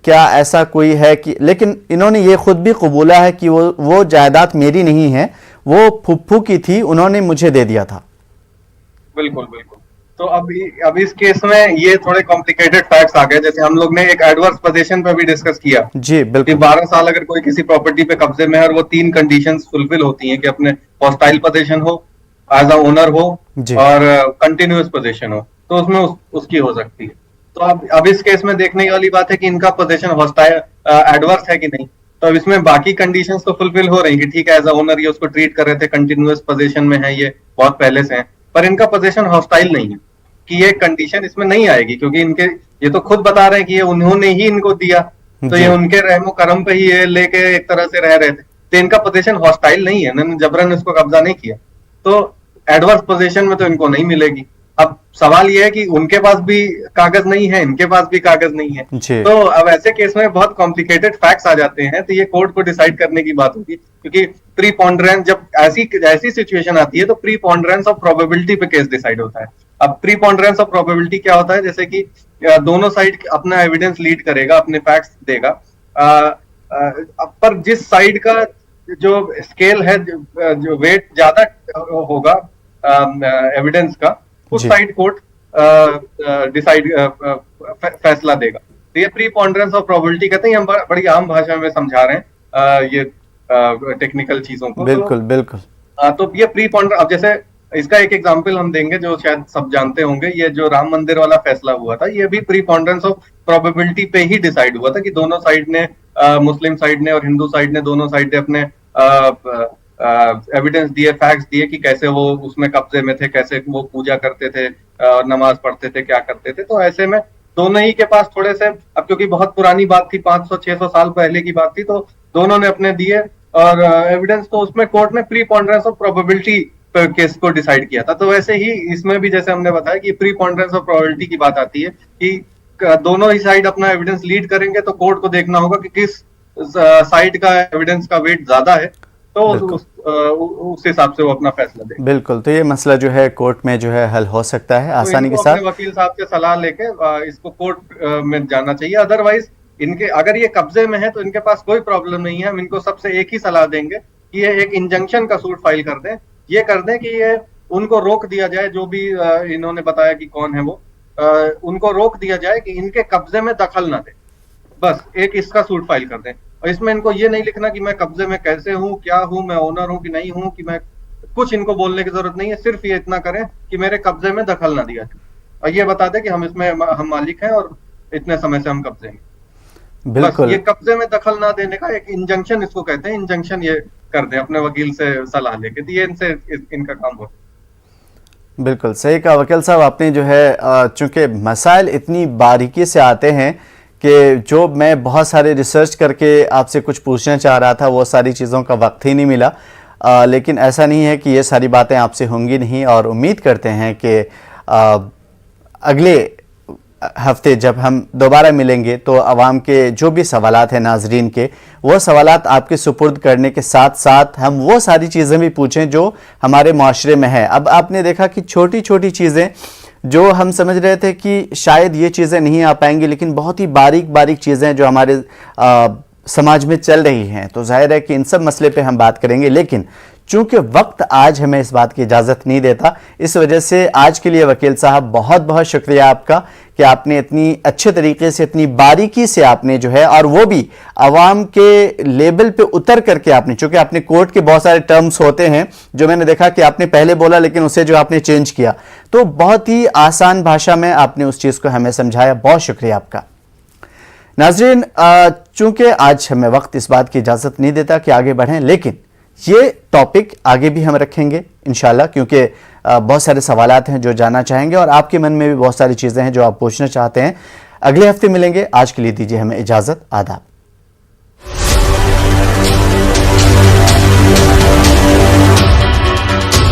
क्या ऐसा कोई है कि, लेकिन इन्होंने ये खुद भी कबूला है कि वो जायदाद मेरी नहीं है, वो फुप्पू की थी, उन्होंने मुझे दे दिया था। बिल्कुल बिल्कुल। तो अब इस केस में ये थोड़े कॉम्प्लिकेटेड फैक्ट्स आ गए। जैसे हम लोग ने एक एडवर्स पोजीशन पे भी डिस्कस किया जी कि बिल्कुल। 12 साल अगर कोई किसी प्रॉपर्टी पे कब्जे में है, और वो 3 कंडीशंस फुलफिल होती हैं कि अपने हॉस्टाइल पोजीशन हो, एज अ ओनर हो, जी। और कंटिन्यूअस पोजीशन हो, तो उसमें उसकी हो सकती है। तो अब इस केस में देखने वाली बात है कि इनका पोजीशन हॉस्टाइल एडवर्स है कि नहीं। तो अब इसमें बाकी कंडीशंस तो फुलफिल हो रही कि ठीक है, एज अ ओनर ये उसको ट्रीट कर रहे थे, कंटिन्यूअस पोजीशन में है, ये बहुत पहले से है, पर इनका पोजीशन हॉस्टाइल नहीं है, कि ये कंडीशन इसमें नहीं आएगी, क्योंकि ये तो खुद बता रहे हैं कि ये उन्होंने ही इनको दिया, तो ये उनके रहमो करम पे ही ये लेके एक तरह से रह रहे थे। तो इनका पोजीशन हॉस्टाइल नहीं है, इन्होंने जबरन इसको कब्जा नहीं किया, तो एडवर्स पोजीशन में तो इनको नहीं मिलेगी। अब सवाल ये है कि उनके पास भी कागज नहीं है, इनके पास भी कागज नहीं है, जी। तो अब ऐसे केस में बहुत कॉम्प्लिकेटेड फैक्ट्स आ जाते हैं। तो ये कोर्ट को डिसाइड करने की बात होगी, क्योंकि प्रीपॉन्डरेंस, जब ऐसी सिचुएशन आती है तो प्रीपॉन्डरेंस ऑफ प्रोबेबिलिटी पे केस डिसाइड होता है। अब प्रीपॉन्डरेंस ऑफ प्रोबेबिलिटी क्या होता है? जैसे कि दोनों साइड अपना एविडेंस लीड करेगा, अपने फैक्ट्स देगा, पर जिस साइड का जो स्केल है, जो वेट ज्यादा होगा एविडेंस का, उस साइड कोर्ट डिसाइड फैसला देगा। तो ये प्रीपॉन्डरेंस ऑफ प्रोबेबिलिटी कहते हैं, हम बड़ी आम भाषा में समझा रहे हैं ये टेक्निकल चीजों को। बिल्कुल बिल्कुल। तो ये प्रीपॉन्डर, अब जैसे इसका एक एग्जांपल हम देंगे जो शायद सब जानते होंगे, ये जो राम मंदिर वाला फैसला हुआ था, ये भी प्रीपॉन्डरेंस ऑफ प्रोबेबिलिटी पे ही डिसाइड हुआ था, कि दोनों साइड ने, मुस्लिम साइड ने और हिंदू साइड ने, दोनों साइड ने अपने एविडेंस दिए, फैक्ट्स दिए कि कैसे वो उसमें कब्जे में थे, कैसे वो पूजा करते थे, नमाज पढ़ते थे, क्या करते थे। तो ऐसे में दोनों ही के पास थोड़े से, अब क्योंकि बहुत पुरानी बात थी, 500-600 साल पहले की बात थी, तो दोनों ने अपने दिए और एविडेंस, तो उसमें कोर्ट ने प्रीपोंडरेंस ऑफ प्रोबेबिलिटी केस को डिसाइड किया था। तो वैसे ही इसमें भी जैसे हमने बताया कि प्रीपोंडरेंस ऑफ प्रोबेबिलिटी की बात आती है कि दोनों ही साइड अपना एविडेंस लीड करेंगे, तो कोर्ट को देखना होगा कि किस साइड का एविडेंस का वेट ज्यादा है, तो उस हिसाब से वो अपना फैसला दे। बिल्कुल, तो ये मसला जो है कोर्ट में जो है हल हो सकता है आसानी के साथ। वकील साहब से सलाह लेके इसको कोर्ट में जाना चाहिए। अदरवाइज इनके अगर ये कब्जे में है तो इनके पास कोई प्रॉब्लम नहीं है। हम इनको सबसे एक ही सलाह देंगे कि ये एक इंजंक्शन का सूट फाइल कर दें, ये कर दें कि ये उनको रोक दिया जाए, जो भी इन्होंने बताया कि कौन है वो, उनको रोक दिया जाए कि इनके कब्जे में दखल ना दे। बस एक इसका सूट फाइल कर दें, और इसमें इनको ये नहीं लिखना कि मैं कब्जे में कैसे हूँ, क्या हूँ, मैं ओनर हूँ कि नहीं हूँ, कि मैं कुछ इनको बोलने की जरूरत नहीं है। सिर्फ ये इतना करें कि मेरे कब्जे में दखल ना दिया जाए, और ये बता दें कि हम इसमें हम मालिक हैं और इतने समय से हम कब्जे में। बिल्कुल, ये कब्जे में दखल ना देने का एक इंजंक्शन इसको कहते हैं, इंजंक्शन ये कर दें अपने वकील से सलाह लेके, तो ये इनसे इनका काम हो। बिल्कुल सही कहा वकील साहब आपने। जो है चूंकि मसाइल इतनी बारीकी से आते हैं कि जो मैं बहुत सारे रिसर्च करके आपसे कुछ पूछना चाह रहा था, वो सारी चीज़ों का वक्त ही नहीं मिला। लेकिन ऐसा नहीं है कि ये सारी बातें आपसे होंगी नहीं, और उम्मीद करते हैं कि अगले हफ्ते जब हम दोबारा मिलेंगे तो आवाम के जो भी सवालात हैं, नाजरीन के, वो सवालात आपके सुपुर्द करने के साथ साथ हम वो सारी चीज़ें भी पूछें जो हमारे माशरे में है। अब आपने देखा कि छोटी छोटी चीज़ें जो हम समझ रहे थे कि शायद ये चीज़ें नहीं आ पाएंगी, लेकिन बहुत ही बारीक बारीक चीज़ें जो हमारे समाज में चल रही हैं, तो जाहिर है कि इन सब मसले पे हम बात करेंगे। लेकिन चूंकि वक्त आज हमें इस बात की इजाज़त नहीं देता, इस वजह से आज के लिए वकील साहब बहुत बहुत शुक्रिया आपका कि आपने इतनी अच्छे तरीके से, इतनी बारीकी से आपने जो है, और वो भी आवाम के लेवल पे उतर करके आपने, चूंकि आपने कोर्ट के बहुत सारे टर्म्स होते हैं जो मैंने देखा कि आपने पहले बोला लेकिन उसे जो आपने चेंज किया, तो बहुत ही आसान भाषा में आपने उस चीज़ को हमें समझाया। बहुत शुक्रिया आपका। नाजरीन, चूंकि आज हमें वक्त इस बात की इजाज़त नहीं देता कि आगे बढ़ें, लेकिन ये टॉपिक आगे भी हम रखेंगे इंशाल्लाह, क्योंकि बहुत सारे सवालात हैं जो जानना चाहेंगे और आपके मन में भी बहुत सारी चीज़ें हैं जो आप पूछना चाहते हैं। अगले हफ्ते मिलेंगे। आज के लिए दीजिए हमें इजाज़त। आदाब।